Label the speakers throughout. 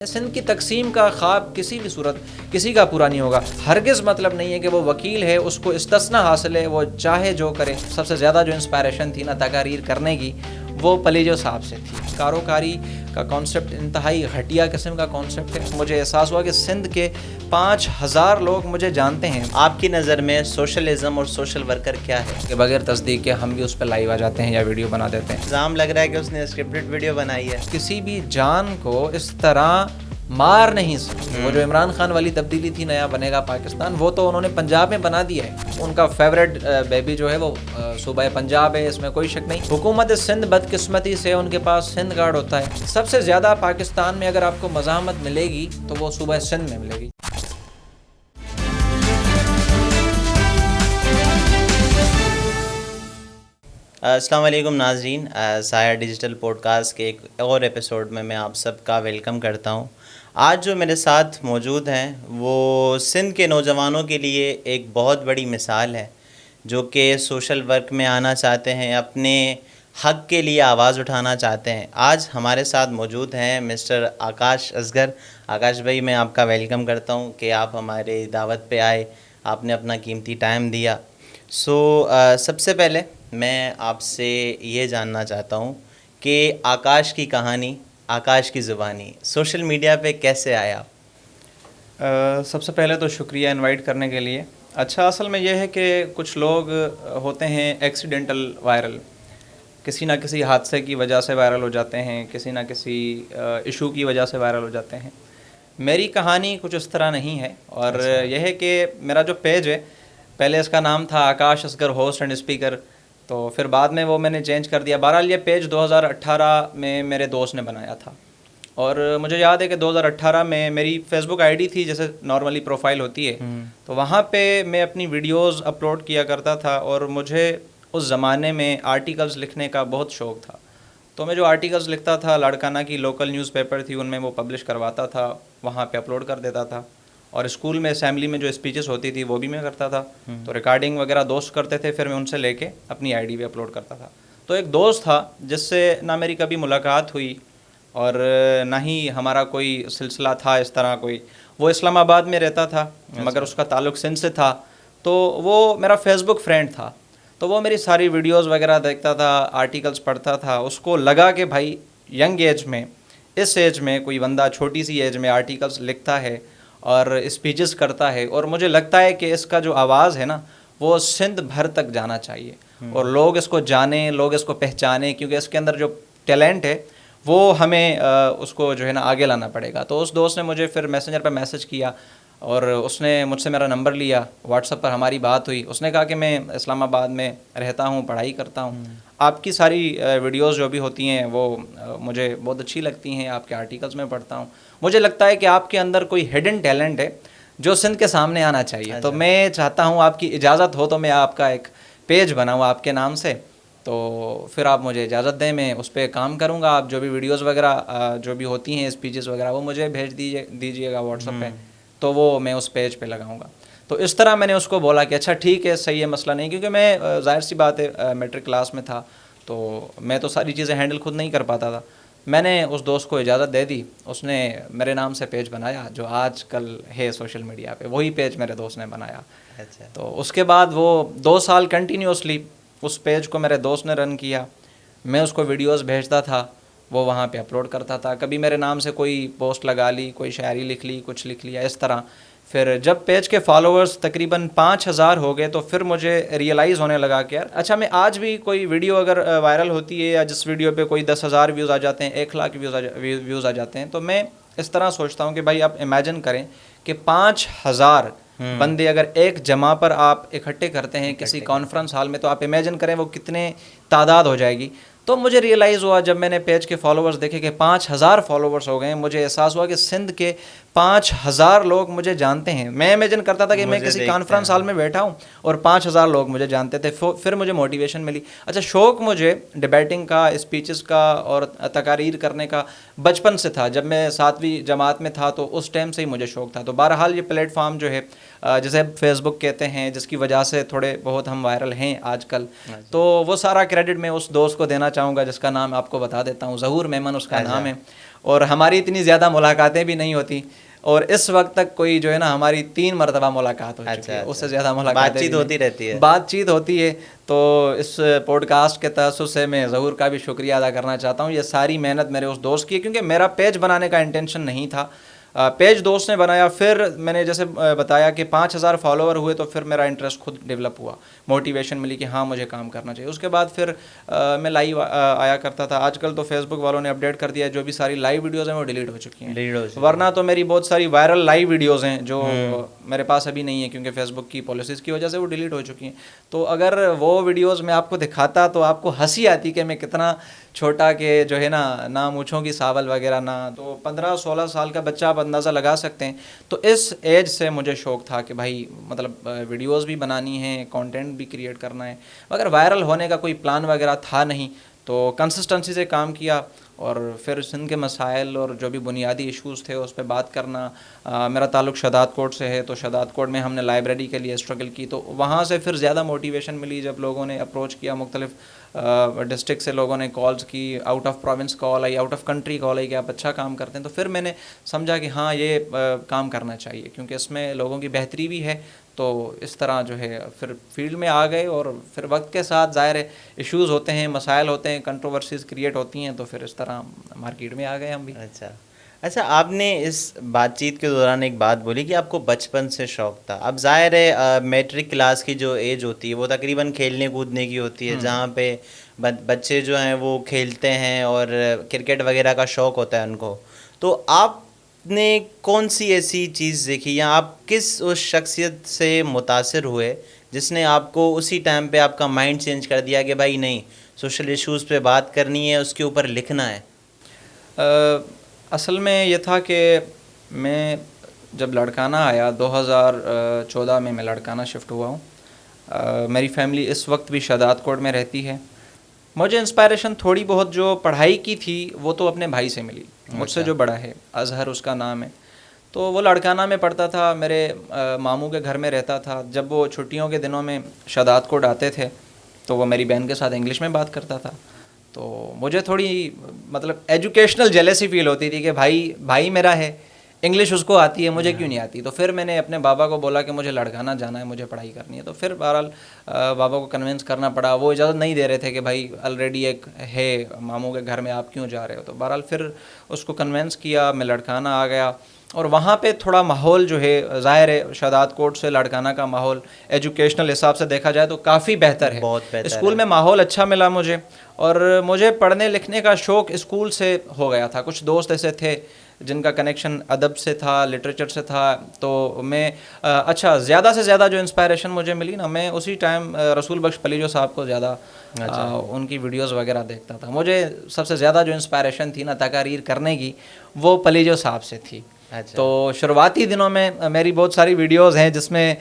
Speaker 1: سندھ کی تقسیم کا خواب کسی بھی صورت کسی کا پورا نہیں ہوگا. ہرگز مطلب نہیں ہے کہ وہ وکیل ہے اس کو استثنا حاصل ہے وہ چاہے جو کرے. سب سے زیادہ جو انسپائریشن تھی نا تقاریر کرنے کی وہ پلیجو صاحب سے تھی. کاروکاری کا کانسیپٹ انتہائی گھٹیا قسم کا کانسیپٹ ہے. مجھے احساس ہوا کہ سندھ کے 5000 لوگ مجھے جانتے ہیں.
Speaker 2: آپ کی نظر میں سوشلزم اور سوشل ورکر کیا ہے؟
Speaker 1: کہ بغیر تصدیق کے ہم بھی اس پہ لائیو آ جاتے ہیں یا ویڈیو بنا دیتے ہیں.
Speaker 2: الزام لگ رہا ہے کہ اس نے اسکرپٹڈ ویڈیو بنائی ہے.
Speaker 1: کسی بھی جان کو اس طرح مار نہیں سکتے. وہ جو عمران خان والی تبدیلی تھی نیا بنے گا پاکستان وہ تو انہوں نے پنجاب میں بنا دیا ہے. ان کا فیوریٹ بیبی جو ہے وہ صوبہ پنجاب ہے, اس میں کوئی شک نہیں. حکومت سندھ بدقسمتی سے ان کے پاس سندھ کارڈ ہوتا ہے. سب سے زیادہ پاکستان میں اگر آپ کو مزاحمت ملے گی تو وہ صوبہ سندھ میں ملے گی.
Speaker 2: السلام علیکم ناظرین, سایہ ڈیجیٹل پوڈ کاسٹ کے ایک اور ایپیسوڈ میں آپ سب کا ویلکم کرتا ہوں. آج جو میرے ساتھ موجود ہیں وہ سندھ کے نوجوانوں کے لیے ایک بہت بڑی مثال ہے جو کہ سوشل ورک میں آنا چاہتے ہیں, اپنے حق کے لیے آواز اٹھانا چاہتے ہیں. آج ہمارے ساتھ موجود ہیں مسٹر آکاش اصغر. آکاش بھائی, میں آپ کا ویلکم کرتا ہوں کہ آپ ہمارے دعوت پہ آئے, آپ نے اپنا قیمتی ٹائم دیا. سب سے پہلے میں آپ سے یہ جاننا چاہتا ہوں کہ آکاش کی کہانی, آکاش کی زبانی سوشل میڈیا پہ کیسے آیا؟
Speaker 1: سب سے پہلے تو شکریہ انوائٹ کرنے کے لیے. اچھا, اصل میں یہ ہے کہ کچھ لوگ ہوتے ہیں ایکسیڈنٹل وائرل, کسی نہ کسی حادثے کی وجہ سے وائرل ہو جاتے ہیں, کسی نہ کسی ایشو کی وجہ سے وائرل ہو جاتے ہیں. میری کہانی کچھ اس طرح نہیں ہے, اور یہ ہے کہ میرا جو پیج ہے پہلے اس کا نام تھا Akash Asghar host and speaker, تو پھر بعد میں وہ میں نے چینج کر دیا. بہرحال یہ پیج 2018 میں میرے دوست نے بنایا تھا, اور مجھے یاد ہے کہ 2018 میں میری فیس بک آئی ڈی تھی جیسے نارملی پروفائل ہوتی ہے, تو وہاں پہ میں اپنی ویڈیوز اپلوڈ کیا کرتا تھا. اور مجھے اس زمانے میں آرٹیکلز لکھنے کا بہت شوق تھا, تو میں جو آرٹیکلز لکھتا تھا لاڑکانہ کی لوکل نیوز پیپر تھی ان میں وہ پبلش کرواتا تھا, وہاں پہ اپلوڈ کر دیتا تھا. اور اسکول میں اسمبلی میں جو اسپیچز ہوتی تھی وہ بھی میں کرتا تھا, تو ریکارڈنگ وغیرہ دوست کرتے تھے, پھر میں ان سے لے کے اپنی آئی ڈی پہ اپلوڈ کرتا تھا. تو ایک دوست تھا جس سے نہ میری کبھی ملاقات ہوئی اور نہ ہی ہمارا کوئی سلسلہ تھا اس طرح کوئی. وہ اسلام آباد میں رہتا تھا مگر اس کا تعلق سندھ سے تھا, تو وہ میرا فیس بک فرینڈ تھا. تو وہ میری ساری ویڈیوز وغیرہ دیکھتا تھا, آرٹیکلز پڑھتا تھا. اس کو لگا کہ بھائی ینگ ایج میں, اس ایج میں کوئی بندہ چھوٹی سی ایج میں آرٹیکلز لکھتا ہے اور اسپیچز کرتا ہے, اور مجھے لگتا ہے کہ اس کا جو آواز ہے نا وہ سندھ بھر تک جانا چاہیے اور لوگ اس کو جانیں, لوگ اس کو پہچانیں, کیونکہ اس کے اندر جو ٹیلنٹ ہے وہ ہمیں اس کو جو ہے نا آگے لانا پڑے گا. تو اس دوست نے مجھے پھر میسنجر پہ میسج کیا اور اس نے مجھ سے میرا نمبر لیا, واٹس ایپ پر ہماری بات ہوئی. اس نے کہا کہ میں اسلام آباد میں رہتا ہوں, پڑھائی کرتا ہوں, آپ کی ساری ویڈیوز جو بھی ہوتی ہیں وہ مجھے بہت اچھی لگتی ہیں, آپ کے آرٹیکلز میں پڑھتا ہوں, مجھے لگتا ہے کہ آپ کے اندر کوئی ہڈن ٹیلنٹ ہے جو سندھ کے سامنے آنا چاہیے. تو میں چاہتا ہوں آپ کی اجازت ہو تو میں آپ کا ایک پیج بناؤں آپ کے نام سے, تو پھر آپ مجھے اجازت دیں, میں اس پہ کام کروں گا. آپ جو بھی ویڈیوز وغیرہ جو بھی ہوتی ہیں اسپیچز وغیرہ وہ مجھے بھیج دیجیے گا واٹس ایپ پہ, تو وہ میں اس پیج پہ لگاؤں گا. تو اس طرح میں نے اس کو بولا کہ اچھا ٹھیک ہے, صحیح ہے, مسئلہ نہیں, کیونکہ میں ظاہر سی بات ہے میٹرک کلاس میں تھا تو میں تو ساری چیزیں ہینڈل خود نہیں کر پاتا تھا. میں نے اس دوست کو اجازت دے دی, اس نے میرے نام سے پیج بنایا جو آج کل ہے سوشل میڈیا پہ, وہی پیج میرے دوست نے بنایا. تو اس کے بعد وہ 2 سال کنٹینیوسلی اس پیج کو میرے دوست نے رن کیا. میں اس کو ویڈیوز بھیجتا تھا, وہ وہاں پہ اپلوڈ کرتا تھا. کبھی میرے نام سے کوئی پوسٹ لگا لی, کوئی شاعری لکھ لی, کچھ لکھ لیا, اس طرح. پھر جب پیج کے فالوورز تقریباً 5000 ہو گئے تو پھر مجھے ریئلائز ہونے لگا کہ یار اچھا, میں آج بھی کوئی ویڈیو اگر وائرل ہوتی ہے یا جس ویڈیو پہ کوئی 10,000 ویوز آ جاتے ہیں, 1,00,000 ویوز آ جاتے ہیں, تو میں اس طرح سوچتا ہوں کہ بھائی آپ امیجن کریں کہ 5000 بندے اگر ایک جمع پر آپ اکٹھے کرتے ہیں کسی کانفرنس ہال میں, تو آپ امیجن کریں وہ کتنے تعداد ہو جائے گی. تو مجھے ریئلائز ہوا جب میں نے پیج کے فالوورز دیکھے کہ 5000 فالوورز ہو گئے, مجھے احساس ہوا کہ سندھ کے 5000 لوگ مجھے جانتے ہیں. میں امیجن کرتا تھا کہ میں کسی کانفرنس ہال میں بیٹھا ہوں اور 5000 لوگ مجھے جانتے تھے. پھر مجھے موٹیویشن ملی. اچھا, شوق مجھے ڈبیٹنگ کا, اسپیچز کا اور تقاریر کرنے کا بچپن سے تھا. جب میں 7ویں جماعت میں تھا تو اس ٹائم سے ہی مجھے شوق تھا. تو بہرحال یہ پلیٹ فارم جو ہے جسے فیس بک کہتے ہیں, جس کی وجہ سے تھوڑے بہت ہم وائرل ہیں آج کل, تو وہ سارا کریڈٹ میں اس دوست کو دینا چاہوں گا جس کا نام آپ کو بتا دیتا ہوں, ظہور میمن اس کا نام ہے. اور ہماری اتنی زیادہ ملاقاتیں بھی نہیں ہوتی، اور اس وقت تک کوئی جو ہے نا ہماری 3 مرتبہ ملاقات ہو چکی ہے، اس سے زیادہ ملاقاتیں
Speaker 2: بات چیت ہوتی رہتی ہے.
Speaker 1: بات چیت ہوتی ہے. تو اس پوڈ کاسٹ کے تأسس سے میں ظہور کا بھی شکریہ ادا کرنا چاہتا ہوں. یہ ساری محنت میرے اس دوست کی ہے، کیونکہ میرا پیج بنانے کا انٹینشن نہیں تھا. پیج دوست نے بنایا، پھر میں نے جیسے بتایا کہ 5,000 فالوور ہوئے تو پھر میرا انٹرسٹ خود ڈیولپ ہوا، موٹیویشن ملی کہ ہاں مجھے کام کرنا چاہیے. اس کے بعد پھر میں لائیو آیا کرتا تھا. آج کل تو فیس بک والوں نے اپڈیٹ کر دیا ہے، جو بھی ساری لائیو ویڈیوز ہیں وہ ڈیلیٹ ہو چکی ہیں، ورنہ تو میری بہت ساری وائرل لائیو ویڈیوز ہیں جو میرے پاس ابھی نہیں ہیں، کیونکہ فیس بک کی پالیسیز کی وجہ سے وہ ڈیلیٹ ہو چکی ہیں. تو اگر وہ ویڈیوز میں آپ کو دکھاتا تو آپ کو ہنسی آتی کہ میں کتنا چھوٹا، کہ جو ہے نا مونچھوں کی ساول وغیرہ نہ. تو 15-16 سال کا بچہ آپ اندازہ لگا سکتے ہیں. تو اس ایج سے مجھے شوق تھا کہ بھائی مطلب ویڈیوز بھی بنانی ہیں، کانٹینٹ بھی کریٹ کرنا ہے، مگر وائرل ہونے کا کوئی پلان وغیرہ تھا نہیں. تو کنسسٹنسی سے کام کیا، اور پھر سندھ کے مسائل اور جو بھی بنیادی ایشوز تھے اس پہ بات کرنا. میرا تعلق شادات کوٹ سے ہے، تو شادات کوٹ میں ہم نے لائبریری کے لیے اسٹرگل کی، تو وہاں سے پھر زیادہ موٹیویشن ملی جب لوگوں نے اپروچ کیا. مختلف ڈسٹرکٹ سے لوگوں نے کالز کی، آؤٹ آف پروونس کال آئی، آؤٹ آف کنٹری کال آئی کہ آپ اچھا کام کرتے ہیں. تو پھر میں نے سمجھا کہ ہاں یہ کام کرنا چاہیے، کیونکہ اس میں لوگوں کی بہتری بھی ہے. تو اس طرح جو ہے پھر فیلڈ میں آ گئے، اور پھر وقت کے ساتھ ظاہر ہے ایشوز ہوتے ہیں، مسائل ہوتے ہیں، کنٹروورسیز کریٹ ہوتی ہیں، تو پھر اس طرح مارکیٹ میں آ گئے ہم بھی.
Speaker 2: اچھا، آپ نے اس بات چیت کے دوران ایک بات بولی کہ آپ کو بچپن سے شوق تھا. اب ظاہر ہے میٹرک کلاس کی جو ایج ہوتی ہے وہ تقریباً کھیلنے کودنے کی ہوتی ہے، جہاں پہ بچے جو ہیں وہ کھیلتے ہیں اور کرکٹ وغیرہ کا شوق ہوتا ہے ان کو. تو آپ نے کون سی ایسی چیز دیکھی، یا آپ کس اس شخصیت سے متاثر ہوئے جس نے آپ کو اسی ٹائم پہ آپ کا مائنڈ چینج کر دیا کہ بھائی نہیں، سوشل ایشوز پہ بات کرنی ہے، اس کے اوپر لکھنا ہے؟
Speaker 1: اصل میں یہ تھا کہ میں جب لڑکانہ آیا 2014 میں لڑکانہ شفٹ ہوا ہوں. میری فیملی اس وقت بھی شادات کوٹ میں رہتی ہے. مجھے انسپائریشن تھوڑی بہت جو پڑھائی کی تھی وہ تو اپنے بھائی سے ملی، مجھ سے جو بڑا ہے، اظہر اس کا نام ہے. تو وہ لڑکانہ میں پڑھتا تھا، میرے ماموں کے گھر میں رہتا تھا. جب وہ چھٹیوں کے دنوں میں شادات کوٹ آتے تھے تو وہ میری بہن کے ساتھ انگلش میں بات کرتا تھا. تو مجھے تھوڑی مطلب ایجوکیشنل جیلیسی فیل ہوتی تھی کہ بھائی میرا ہے، انگلش اس کو آتی ہے، مجھے کیوں نہیں آتی. تو پھر میں نے اپنے بابا کو بولا کہ مجھے لڑکانہ جانا ہے، مجھے پڑھائی کرنی ہے. تو پھر بہرحال بابا کو کنونس کرنا پڑا. وہ اجازت نہیں دے رہے تھے کہ بھائی آلریڈی ایک ہے ماموں کے گھر میں، آپ کیوں جا رہے ہو. تو بہرحال پھر اس کو کنونس کیا، میں لڑکانہ آ گیا. اور وہاں پہ تھوڑا ماحول جو ہے، ظاہر ہے شادات کوٹ سے لڑکانہ کا ماحول ایجوکیشنل حساب سے دیکھا جائے تو کافی بہتر ہے.
Speaker 2: بہت بہتر
Speaker 1: اسکول میں ماحول اچھا ملا مجھے، اور مجھے پڑھنے لکھنے کا شوق اسکول سے ہو گیا تھا. کچھ دوست ایسے تھے جن کا کنیکشن ادب سے تھا، لٹریچر سے تھا. تو میں اچھا زیادہ سے زیادہ جو انسپائریشن مجھے ملی نا، میں اسی ٹائم رسول بخش پلیجو صاحب کو زیادہ ان کی ویڈیوز وغیرہ دیکھتا تھا. مجھے سب سے زیادہ جو انسپائریشن تھی نا تقاریر کرنے کی، وہ پلیجو صاحب سے تھی. تو شروعاتی دنوں میں میری بہت ساری ویڈیوز ہیں جس میں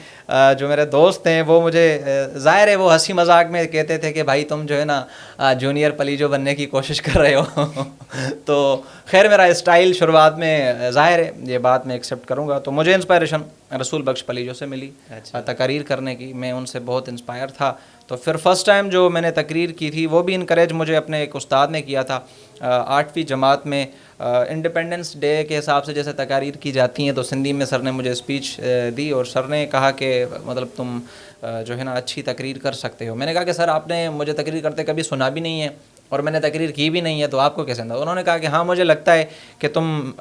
Speaker 1: جو میرے دوست ہیں وہ مجھے ظاہر ہے وہ ہنسی مذاق میں کہتے تھے کہ بھائی تم جو ہے نا جونیئر پلیجو بننے کی کوشش کر رہے ہو. تو خیر میرا اسٹائل شروعات میں ظاہر ہے یہ بات میں ایکسیپٹ کروں گا. تو مجھے انسپائریشن رسول بخش پلیجو سے ملی تقاریر کرنے کی، میں ان سے بہت انسپائر تھا. تو پھر فرسٹ ٹائم جو میں نے تقریر کی تھی وہ بھی انکریج مجھے اپنے ایک استاد نے کیا تھا. 8ویں جماعت میں انڈیپینڈنس ڈے کے حساب سے جیسے تقاریر کی جاتی ہیں، تو سندھی میں سر نے مجھے اسپیچ دی، اور سر نے کہا کہ مطلب تم جو ہے نا اچھی تقریر کر سکتے ہو. میں نے کہا کہ سر آپ نے مجھے تقریر کرتے کبھی سنا بھی نہیں ہے اور میں نے تقریر کی بھی نہیں ہے، تو آپ کو کیسے اندازہ. انہوں نے کہا کہ ہاں مجھے لگتا ہے کہ تم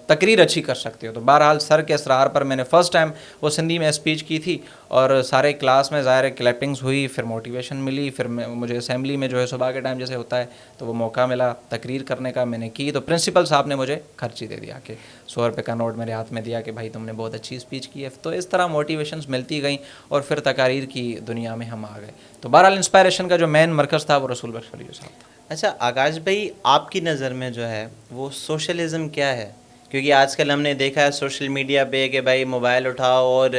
Speaker 1: تقریر اچھی کر سکتے ہو. تو بہرحال سر کے اصرار پر میں نے فرسٹ ٹائم وہ سندھی میں اسپیچ کی تھی، اور سارے کلاس میں ظاہر کلیپنگز ہوئی، پھر موٹیویشن ملی. پھر مجھے اسمبلی میں جو ہے صبح کے ٹائم جیسے ہوتا ہے تو وہ موقع ملا تقریر کرنے کا، میں نے کی. تو پرنسپل صاحب نے مجھے خرچی دے دیا کہ 100 روپے کا نوٹ میرے ہاتھ میں دیا کہ بھائی تم نے بہت اچھی اسپیچ کی ہے. تو اس طرح موٹیویشنز ملتی گئیں، اور پھر تقاریر کی دنیا میں ہم آ گئے. تو بہرحال انسپائریشن کا جو مین مرکز تھا وہ رسول بخش پلیجو صاحب تھا.
Speaker 2: اچھا آکاش بھائی، آپ کی نظر میں جو ہے وہ سوشلزم کیا ہے؟ کیونکہ آج کل ہم نے دیکھا ہے سوشل میڈیا پہ کہ بھائی موبائل اٹھاؤ اور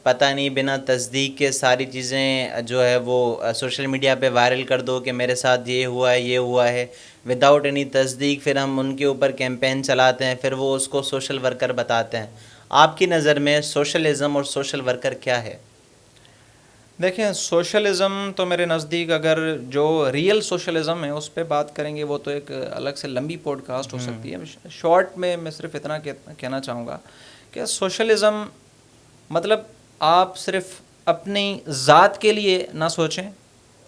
Speaker 2: پتہ نہیں بنا تصدیق کے ساری چیزیں جو ہے وہ سوشل میڈیا پہ وائرل کر دو کہ میرے ساتھ یہ ہوا ہے یہ ہوا ہے، وداؤٹ اینی تصدیق. پھر ہم ان کے اوپر کیمپین چلاتے ہیں، پھر وہ اس کو سوشل ورکر بتاتے ہیں. آپ کی نظر میں سوشلزم اور سوشل ورکر کیا ہے؟
Speaker 1: دیکھیں سوشلزم تو میرے نزدیک اگر جو ریئل سوشلزم ہے اس پہ بات کریں گے وہ تو ایک الگ سے لمبی پوڈ کاسٹ ہو سکتی ہے. شارٹ میں صرف اتنا کہنا چاہوں گا کہ سوشلزم مطلب آپ صرف اپنی ذات کے لیے نہ سوچیں,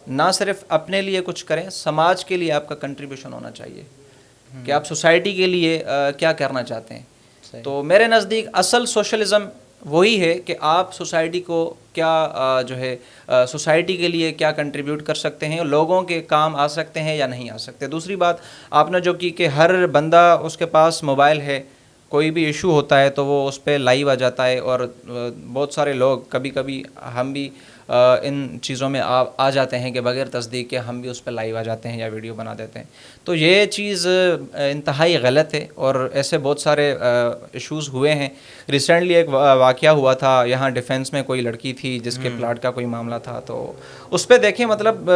Speaker 1: نہ صرف اپنے لیے کچھ کریں, سماج کے لیے آپ کا کنٹریبیوشن ہونا چاہیے کہ آپ سوسائٹی کے لیے کیا کرنا چاہتے ہیں. تو میرے نزدیک اصل سوشلزم وہی ہے کہ آپ سوسائٹی کو کیا جو ہے سوسائٹی کے لیے کیا کنٹریبیوٹ کر سکتے ہیں, لوگوں کے کام آ سکتے ہیں یا نہیں آ سکتے. دوسری بات آپ نے جو کی کہ ہر بندہ اس کے پاس موبائل ہے, کوئی بھی ایشو ہوتا ہے تو وہ اس پہ لائیو آ جاتا ہے, اور بہت سارے لوگ کبھی کبھی ہم بھی ان چیزوں میں آ جاتے ہیں کہ بغیر تصدیق کے ہم بھی اس پہ لائیو آ جاتے ہیں یا ویڈیو بنا دیتے ہیں. تو یہ چیز انتہائی غلط ہے, اور ایسے بہت سارے ایشوز ہوئے ہیں. ریسنٹلی ایک واقعہ ہوا تھا یہاں ڈیفینس میں, کوئی لڑکی تھی جس کے پلاٹ کا کوئی معاملہ تھا, تو اس پہ دیکھیں مطلب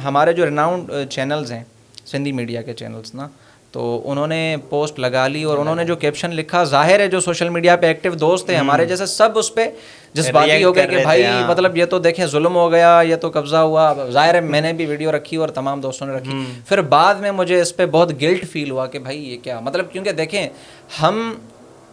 Speaker 1: ہمارے جو ریناؤنڈ چینلز ہیں سندھی میڈیا کے چینلز نا, تو انہوں نے پوسٹ لگا لی اور انہوں نے جو کیپشن لکھا, ظاہر ہے جو سوشل میڈیا پہ ایکٹیو دوست ہیں ہمارے جیسے سب اس پہ جذباتی ہو گئے کہ بھائی مطلب یہ تو دیکھیں ظلم ہو گیا, یہ تو قبضہ ہوا. ظاہر ہے میں نے بھی ویڈیو رکھی اور تمام دوستوں نے رکھی. پھر بعد میں مجھے اس پہ بہت گلٹ فیل ہوا کہ بھائی یہ کیا مطلب, کیونکہ دیکھیں ہم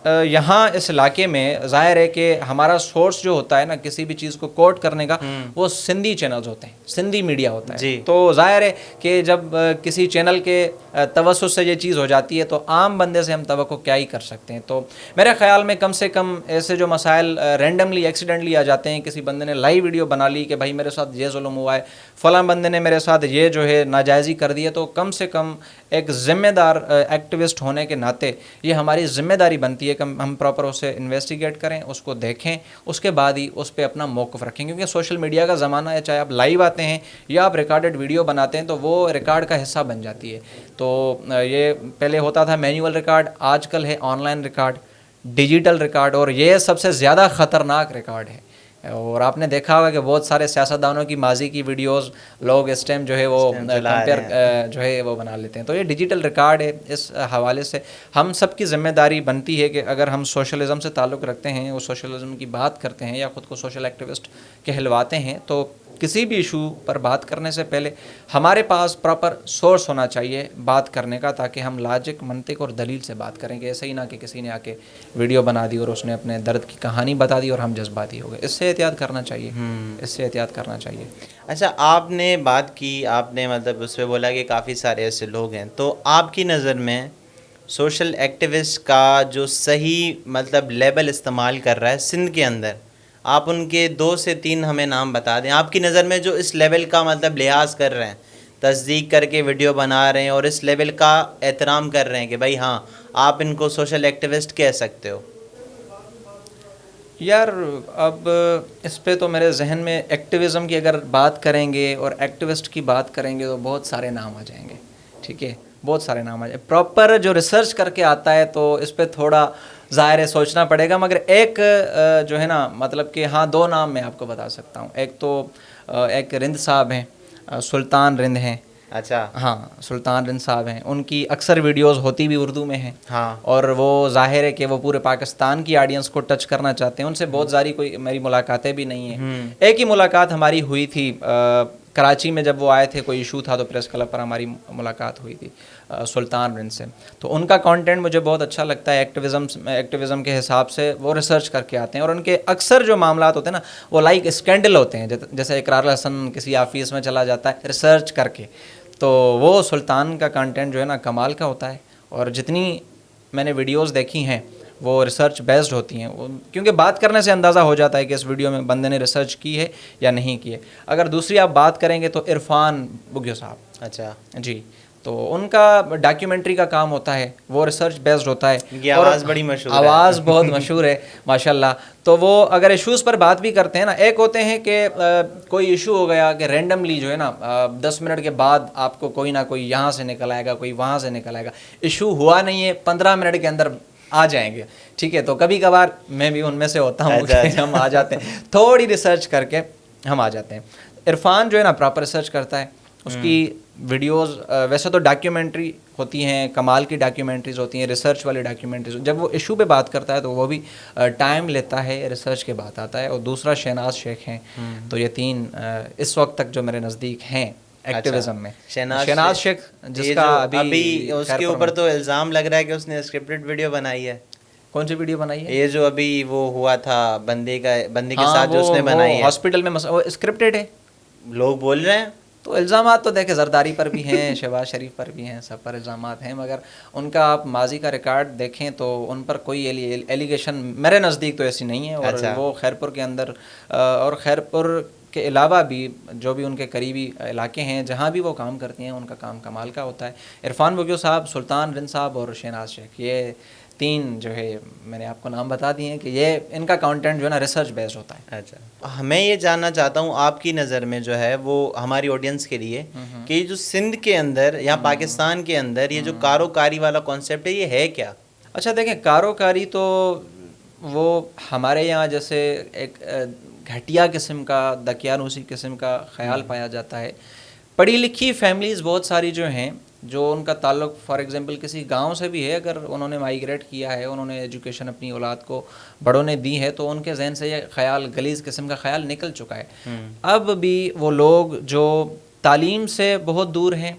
Speaker 1: یہاں اس علاقے میں ظاہر ہے کہ ہمارا سورس جو ہوتا ہے نا کسی بھی چیز کو کوٹ کرنے کا, وہ سندھی چینلز ہوتے ہیں, سندھی میڈیا ہوتا ہے. تو ظاہر ہے کہ جب کسی چینل کے توسط سے یہ چیز ہو جاتی ہے تو عام بندے سے ہم توقع کیا ہی کر سکتے ہیں. تو میرے خیال میں کم سے کم ایسے جو مسائل رینڈملی ایکسیڈنٹلی آ جاتے ہیں, کسی بندے نے لائیو ویڈیو بنا لی کہ بھائی میرے ساتھ یہ ظلم ہوا ہے, فلاں بندے نے میرے ساتھ یہ جو ہے ناجائزی کر دی ہے, تو کم سے کم ایک ذمہ دار ایکٹیوسٹ ہونے کے ناطے یہ ہماری ذمہ داری بنتی ہے کہ ہم پراپر اسے انویسٹیگیٹ کریں, اس کو دیکھیں, اس کے بعد ہی اس پہ اپنا موقف رکھیں. کیونکہ سوشل میڈیا کا زمانہ ہے, چاہے آپ لائیو آتے ہیں یا آپ ریکارڈڈ ویڈیو بناتے ہیں تو وہ ریکارڈ کا حصہ بن جاتی ہے. تو یہ پہلے ہوتا تھا مینیول ریکارڈ, آج کل ہے on line record, digital record, اور یہ سب سے زیادہ خطرناک ریکارڈ ہے. اور آپ نے دیکھا ہوگا کہ بہت سارے سیاستدانوں کی ماضی کی ویڈیوز لوگ اس ٹائم جو ہے وہ کمپیئر جو ہے وہ بنا لیتے ہیں. تو یہ ڈیجیٹل ریکارڈ ہے. اس حوالے سے ہم سب کی ذمہ داری بنتی ہے کہ اگر ہم سوشلزم سے تعلق رکھتے ہیں, وہ سوشلزم کی بات کرتے ہیں یا خود کو سوشل ایکٹیوسٹ کہلواتے ہیں, تو کسی بھی ایشو پر بات کرنے سے پہلے ہمارے پاس پراپر سورس ہونا چاہیے بات کرنے کا, تاکہ ہم لاجک منطق اور دلیل سے بات کریں. کہ ایسا ہی نہ کہ کسی نے آ کے ویڈیو بنا دی اور اس نے اپنے درد کی کہانی بتا دی اور ہم جذباتی ہو گئے. اس سے احتیاط کرنا چاہیے, اس سے احتیاط کرنا چاہیے.
Speaker 2: اچھا, آپ نے بات کی, آپ نے مطلب اس پہ بولا کہ کافی سارے ایسے لوگ ہیں, تو آپ کی نظر میں سوشل ایکٹیوسٹ کا جو صحیح مطلب لیبل استعمال کر رہا ہے سندھ کے اندر, آپ ان کے 2 سے 3 ہمیں نام بتا دیں. آپ کی نظر میں جو اس لیول کا مطلب لحاظ کر رہے ہیں, تصدیق کر کے ویڈیو بنا رہے ہیں اور اس لیول کا احترام کر رہے ہیں کہ بھائی ہاں آپ ان کو سوشل ایکٹیوسٹ کہہ سکتے ہو.
Speaker 1: یار اب اس پہ تو میرے ذہن میں ایکٹیویزم کی اگر بات کریں گے اور ایکٹیوسٹ کی بات کریں گے تو بہت سارے نام آ جائیں گے. ٹھیک ہے, بہت سارے نام آ جائیں. پراپر جو ریسرچ کر کے آتا ہے تو اس پہ تھوڑا ظاہر ہے سوچنا پڑے گا, مگر ایک جو ہے نا مطلب کہ ہاں 2 نام میں آپ کو بتا سکتا ہوں. ایک تو ایک رند صاحب ہیں, سلطان رند ہیں.
Speaker 2: اچھا,
Speaker 1: ہاں سلطان رند صاحب ہیں, ان کی اکثر ویڈیوز ہوتی بھی اردو میں ہیں.
Speaker 2: ہاں,
Speaker 1: اور وہ ظاہر ہے کہ وہ پورے پاکستان کی آڈینس کو ٹچ کرنا چاہتے ہیں. ان سے بہت ساری کوئی میری ملاقاتیں بھی نہیں ہیں. ایک ہی ملاقات ہماری ہوئی تھی کراچی میں, جب وہ آئے تھے, کوئی ایشو تھا تو پریس کلب پر ہماری ملاقات ہوئی تھی سلطان رند سے. تو ان کا کانٹینٹ مجھے بہت اچھا لگتا ہے. ایکٹیویزم کے حساب سے وہ ریسرچ کر کے آتے ہیں, اور ان کے اکثر جو معاملات ہوتے ہیں نا وہ لائک اسکینڈل ہوتے ہیں. جیسے اقرار الحسن کسی آفس میں چلا جاتا ہے ریسرچ کر کے, تو وہ سلطان کا کانٹینٹ جو ہے نا کمال کا ہوتا ہے. اور جتنی میں نے ویڈیوز دیکھی ہیں وہ ریسرچ بیسڈ ہوتی ہیں, کیونکہ بات کرنے سے اندازہ ہو جاتا ہے کہ اس ویڈیو میں بندے نے ریسرچ کی ہے یا نہیں کی ہے. اگر دوسری آپ بات کریں گے تو عرفان بگیو صاحب,
Speaker 2: اچھا
Speaker 1: جی, تو ان کا ڈاکیومنٹری کا کام ہوتا ہے, وہ ریسرچ بیسڈ ہوتا ہے.
Speaker 2: اور آواز بڑی مشہور ہے,
Speaker 1: آواز بہت مشہور ہے ماشاءاللہ. تو وہ اگر ایشوز پر بات بھی کرتے ہیں نا, ایک ہوتے ہیں کہ کوئی ایشو ہو گیا کہ رینڈملی جو ہے نا 10 منٹ کے بعد آپ کو کوئی نہ کوئی یہاں سے نکل آئے گا, کوئی وہاں سے نکل آئے گا. ایشو ہوا نہیں ہے, 15 منٹ کے اندر آ جائیں گے. ٹھیک ہے, تو کبھی کبھار میں بھی ان میں سے ہوتا ہوں کہ ہم آ جاتے ہیں, تھوڑی ریسرچ کر کے ہم آ جاتے ہیں. عرفان جو ہے نا پراپر ریسرچ کرتا ہے, اس کی ویڈیوز ویسے تو ڈاکیومنٹری ہوتی ہیں, کمال کی ڈاکیومنٹریز ہوتی ہیں, ریسرچ والی ڈاکیومنٹریز. جب وہ ایشو پہ بات کرتا ہے تو وہ بھی ٹائم لیتا ہے, ریسرچ کے بعد آتا ہے. اور دوسرا شہناز شیخ ہیں. تو یہ تین اس وقت تک جو میرے نزدیک ہیں ایکٹیویزم میں. شہناز شیخ جس کا
Speaker 2: ابھی اس کے اوپر تو الزام لگ رہا ہے کہ اس نے اسکرپٹڈ ویڈیو بنائی ہے.
Speaker 1: کون سی ویڈیو بنائی ہے؟
Speaker 2: یہ جو ابھی وہ ہوا تھا بندے کے ساتھ جو اس نے بنائی ہے
Speaker 1: ہاسپٹل میں, وہ اسکرپٹڈ ہے
Speaker 2: لوگ بول رہے ہیں.
Speaker 1: تو الزامات تو دیکھیں زرداری پر بھی ہیں, شہباز شریف پر بھی ہیں, سب پر الزامات ہیں, مگر ان کا آپ ماضی کا ریکارڈ دیکھیں تو ان پر کوئی ایلیگیشن میرے نزدیک تو ایسی نہیں ہے. اور وہ خیرپور کے اندر اور خیرپور کے علاوہ بھی جو بھی ان کے قریبی علاقے ہیں جہاں بھی وہ کام کرتی ہیں ان کا کام کمال کا ہوتا ہے. عرفان بگیو صاحب, سلطان رند صاحب اور شہناز شیخ, یہ تین جو ہے میں نے آپ کو نام بتا دیے ہیں کہ یہ ان کا کانٹینٹ جو ہے نا ریسرچ بیسڈ ہوتا ہے.
Speaker 2: اچھا, میں یہ جاننا چاہتا ہوں آپ کی نظر میں جو ہے وہ ہماری آڈینس کے لیے کہ یہ جو سندھ کے اندر یا پاکستان کے اندر یہ جو کاروکاری والا کانسیپٹ ہے یہ ہے کیا؟
Speaker 1: اچھا دیکھیں, کاروکاری تو وہ ہمارے یہاں جیسے ایک گھٹیا قسم کا, دقیانوسی قسم کا خیال پایا جاتا ہے. پڑھی لکھی فیملیز بہت ساری جو ہیں جو ان کا تعلق فار ایگزامپل کسی گاؤں سے بھی ہے, اگر انہوں نے مائیگریٹ کیا ہے, انہوں نے ایجوکیشن اپنی اولاد کو بڑوں نے دی ہے, تو ان کے ذہن سے یہ خیال, غلیظ قسم کا خیال نکل چکا ہے. اب بھی وہ لوگ جو تعلیم سے بہت دور ہیں,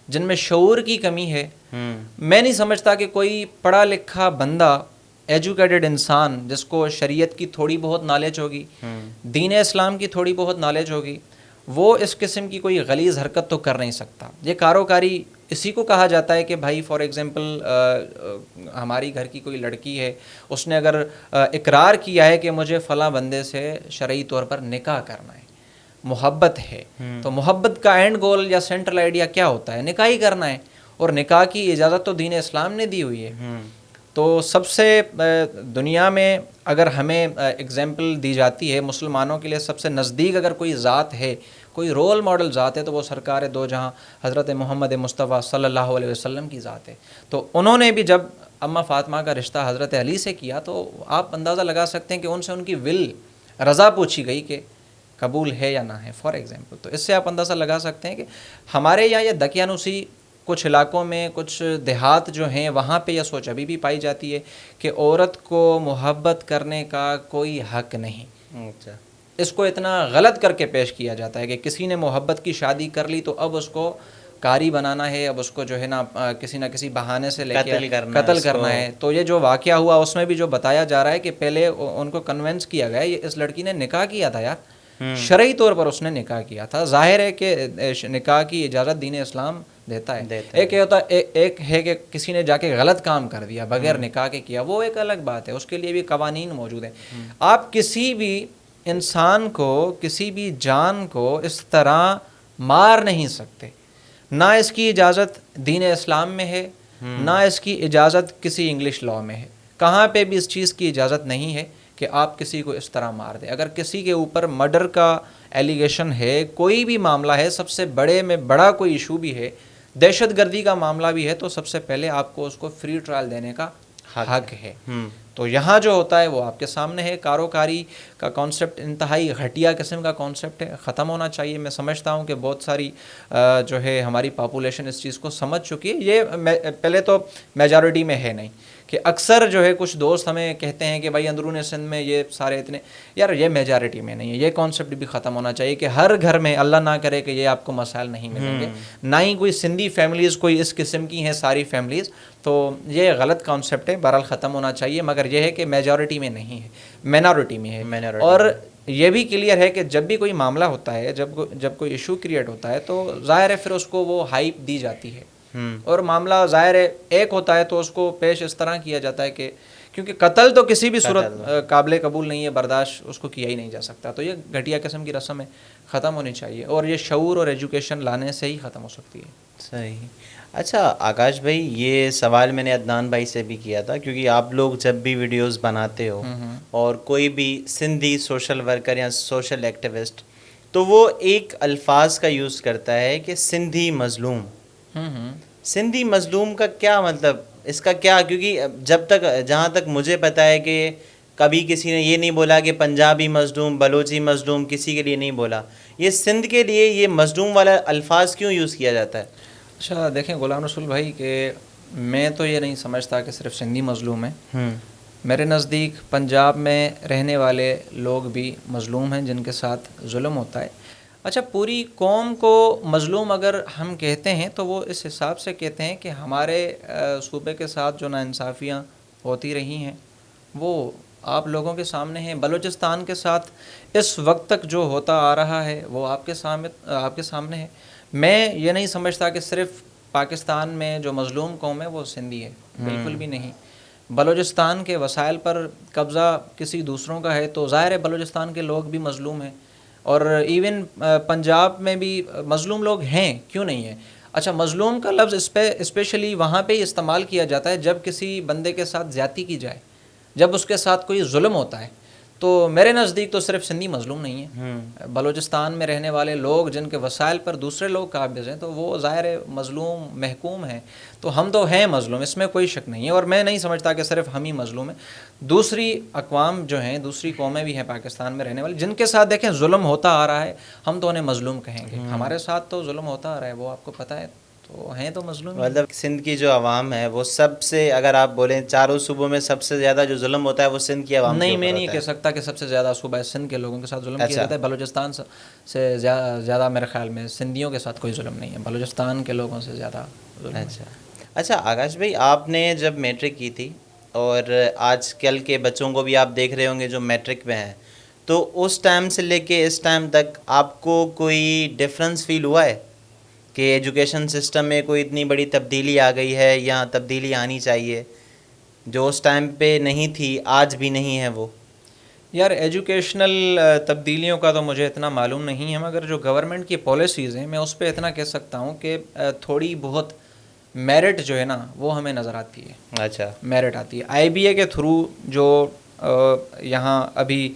Speaker 1: جن میں شعور کی کمی ہے, میں نہیں سمجھتا کہ کوئی پڑھا لکھا بندہ, ایجوکیٹڈ انسان جس کو شریعت کی تھوڑی بہت نالج ہوگی, دین اسلام کی تھوڑی بہت نالج ہوگی, وہ اس قسم کی کوئی غلیظ حرکت تو کر نہیں سکتا. یہ کاروکاری اسی کو کہا جاتا ہے کہ بھائی فار ایگزامپل ہماری گھر کی کوئی لڑکی ہے, اس نے اگر اقرار کیا ہے کہ مجھے فلاں بندے سے شرعی طور پر نکاح کرنا ہے, محبت ہے, تو محبت کا اینڈ گول یا سینٹرل آئیڈیا کیا ہوتا ہے؟ نکاح ہی کرنا ہے. اور نکاح کی اجازت تو دین اسلام نے دی ہوئی ہے. تو سب سے دنیا میں اگر ہمیں اگزامپل دی جاتی ہے مسلمانوں کے لیے سب سے نزدیک اگر کوئی ذات ہے, کوئی رول ماڈل ذات ہے, تو وہ سرکار دو جہاں حضرت محمد مصطفیٰ صلی اللہ علیہ وسلم کی ذات ہے. تو انہوں نے بھی جب اماں فاطمہ کا رشتہ حضرت علی سے کیا تو آپ اندازہ لگا سکتے ہیں کہ ان سے ان کی رضا پوچھی گئی کہ قبول ہے یا نہ ہے فار ایگزامپل. تو اس سے آپ اندازہ لگا سکتے ہیں کہ ہمارے یہاں یہ دقیانوسی کچھ علاقوں میں, کچھ دیہات جو ہیں وہاں پہ یہ سوچ ابھی بھی پائی جاتی ہے کہ عورت کو محبت کرنے کا کوئی حق نہیں.
Speaker 2: اچھا,
Speaker 1: اس کو اتنا غلط کر کے پیش کیا جاتا ہے کہ کسی نے محبت کی شادی کر لی تو اب اس کو قاری بنانا ہے, اب اس کو جو ہے نا کسی نہ کسی بہانے سے لے کے قتل کرنا ہے. تو یہ جو واقعہ ہوا اس میں بھی جو بتایا جا رہا ہے کہ پہلے ان کو کنونس کیا گیا, یہ اس لڑکی نے نکاح کیا تھا یار, شرعی طور پر اس نے نکاح کیا تھا. ظاہر ہے کہ نکاح کی اجازت دین اسلام دیتا ہے. ایک ہے کہ کسی نے جا کے غلط کام کر دیا بغیر نکاح کے کیا, وہ ایک الگ بات ہے, اس کے لیے بھی قوانین موجود ہیں. آپ کسی بھی انسان کو, کسی بھی جان کو اس طرح مار نہیں سکتے. نہ اس کی اجازت دین اسلام میں ہے, نہ اس کی اجازت کسی انگلش لاء میں ہے. کہاں پہ بھی اس چیز کی اجازت نہیں ہے کہ آپ کسی کو اس طرح مار دیں. اگر کسی کے اوپر مرڈر کا ایلیگیشن ہے, کوئی بھی معاملہ ہے, سب سے بڑے میں بڑا کوئی ایشو بھی ہے, دہشت گردی کا معاملہ بھی ہے, تو سب سے پہلے آپ کو اس کو فری ٹرائل دینے کا حق ہے. تو یہاں جو ہوتا ہے وہ آپ کے سامنے ہے. کاروکاری کا کانسیپٹ انتہائی گھٹیا قسم کا کانسیپٹ ہے, ختم ہونا چاہیے. میں سمجھتا ہوں کہ بہت ساری جو ہے ہماری پاپولیشن اس چیز کو سمجھ چکی ہے. یہ پہلے تو میجورٹی میں ہے نہیں, کہ اکثر جو ہے کچھ دوست ہمیں کہتے ہیں کہ بھائی اندرون سندھ میں یہ سارے اتنے, یار یہ میجارٹی میں نہیں ہے. یہ کانسیپٹ بھی ختم ہونا چاہیے کہ ہر گھر میں, اللہ نہ کرے کہ یہ آپ کو مسائل نہیں ملیں گے, نہ ہی کوئی سندھی فیملیز کوئی اس قسم کی ہیں ساری فیملیز. تو یہ غلط کانسیپٹ ہے, بہرحال ختم ہونا چاہیے. مگر یہ ہے کہ میجورٹی میں نہیں ہے, مینارٹی میں ہے. اور یہ بھی کلیئر ہے کہ جب بھی کوئی معاملہ ہوتا ہے, جب کوئی ایشو کریٹ ہوتا ہے, تو ظاہر ہے پھر اس کو وہ ہائپ دی جاتی ہے. اور معاملہ ظاہر ہے ایک ہوتا ہے تو اس کو پیش اس طرح کیا جاتا ہے کہ کیونکہ قتل تو کسی بھی صورت قابل قبول نہیں ہے, برداشت اس کو کیا ہی نہیں جا سکتا. تو یہ گھٹیا قسم کی رسم ہے, ختم ہونی چاہیے, اور یہ شعور اور ایجوکیشن لانے سے ہی ختم ہو سکتی ہے.
Speaker 2: صحیح. اچھا آکاش بھائی, یہ سوال میں نے عدنان بھائی سے بھی کیا تھا, کیونکہ آپ لوگ جب بھی ویڈیوز بناتے ہو اور کوئی بھی سندھی سوشل ورکر یا سوشل ایکٹیوسٹ, تو وہ ایک الفاظ کا یوز کرتا ہے کہ سندھی مظلوم. سندھی مظلوم کا کیا مطلب, اس کا کیا, کیونکہ جب تک جہاں تک مجھے پتہ ہے کہ کبھی کسی نے یہ نہیں بولا کہ پنجابی مظلوم، بلوچی مظلوم، کسی کے لیے نہیں بولا. یہ سندھ کے لیے یہ مظلوم والا الفاظ کیوں یوز کیا جاتا ہے؟
Speaker 1: اچھا دیکھیں غلام رسول بھائی کہ میں تو یہ نہیں سمجھتا کہ صرف سندھی مظلوم ہیں. میرے نزدیک پنجاب میں رہنے والے لوگ بھی مظلوم ہیں جن کے ساتھ ظلم ہوتا ہے. اچھا پوری قوم کو مظلوم اگر ہم کہتے ہیں تو وہ اس حساب سے کہتے ہیں کہ ہمارے صوبے کے ساتھ جو ناانصافیاں ہوتی رہی ہیں وہ آپ لوگوں کے سامنے ہیں. بلوچستان کے ساتھ اس وقت تک جو ہوتا آ رہا ہے وہ آپ کے سامنے ہے. میں یہ نہیں سمجھتا کہ صرف پاکستان میں جو مظلوم قوم ہے وہ سندھی ہے، بالکل بھی نہیں. بلوچستان کے وسائل پر قبضہ کسی دوسروں کا ہے تو ظاہر ہے بلوچستان کے لوگ بھی مظلوم ہیں. اور ایون پنجاب میں بھی مظلوم لوگ ہیں، کیوں نہیں ہیں. اچھا مظلوم کا لفظ اسپیشلی وہاں پہ ہی استعمال کیا جاتا ہے جب کسی بندے کے ساتھ زیادتی کی جائے، جب اس کے ساتھ کوئی ظلم ہوتا ہے. تو میرے نزدیک تو صرف سندھی مظلوم نہیں ہیں. بلوچستان میں رہنے والے لوگ جن کے وسائل پر دوسرے لوگ قابض ہیں تو وہ ظاہر مظلوم محکوم ہیں. تو ہم تو ہیں مظلوم، اس میں کوئی شک نہیں ہے. اور میں نہیں سمجھتا کہ صرف ہم ہی مظلوم ہیں. دوسری اقوام جو ہیں، دوسری قومیں بھی ہیں پاکستان میں رہنے والی جن کے ساتھ دیکھیں ظلم ہوتا آ رہا ہے، ہم تو انہیں مظلوم کہیں گے. ہمارے ساتھ تو ظلم ہوتا آ رہا ہے، وہ آپ کو پتہ ہے، تو ہیں تو مظلوم.
Speaker 2: مطلب سندھ کی جو عوام ہے وہ سب سے، اگر آپ بولیں چاروں صوبوں میں سب سے زیادہ جو ظلم ہوتا ہے وہ سندھ کی عوام
Speaker 1: نہیں، میں نہیں کہہ سکتا کہ سب سے زیادہ صوبہ سندھ کے لوگوں کے ساتھ ظلم کیا جاتا ہے. بلوچستان سے زیادہ میرے خیال میں سندھیوں کے ساتھ کوئی ظلم نہیں ہے، بلوچستان کے لوگوں سے زیادہ ظلم.
Speaker 2: اچھا آکاش بھائی، آپ نے جب میٹرک کی تھی اور آج کل کے بچوں کو بھی آپ دیکھ رہے ہوں گے جو میٹرک میں ہیں، تو اس ٹائم سے لے کے اس ٹائم تک آپ کو کوئی ڈفرینس فیل ہوا ہے کہ ایجوکیشن سسٹم میں کوئی اتنی بڑی تبدیلی آ گئی ہے یا تبدیلی آنی چاہیے جو اس ٹائم پہ نہیں تھی آج بھی نہیں ہے وہ؟
Speaker 1: یار ایجوکیشنل تبدیلیوں کا تو مجھے اتنا معلوم نہیں ہے، مگر جو گورنمنٹ کی پالیسیز ہیں میں اس پہ اتنا کہہ سکتا ہوں کہ تھوڑی بہت میرٹ جو ہے نا وہ ہمیں نظر آتی ہے.
Speaker 2: اچھا
Speaker 1: میرٹ آتی ہے آئی بی اے کے تھرو. جو یہاں ابھی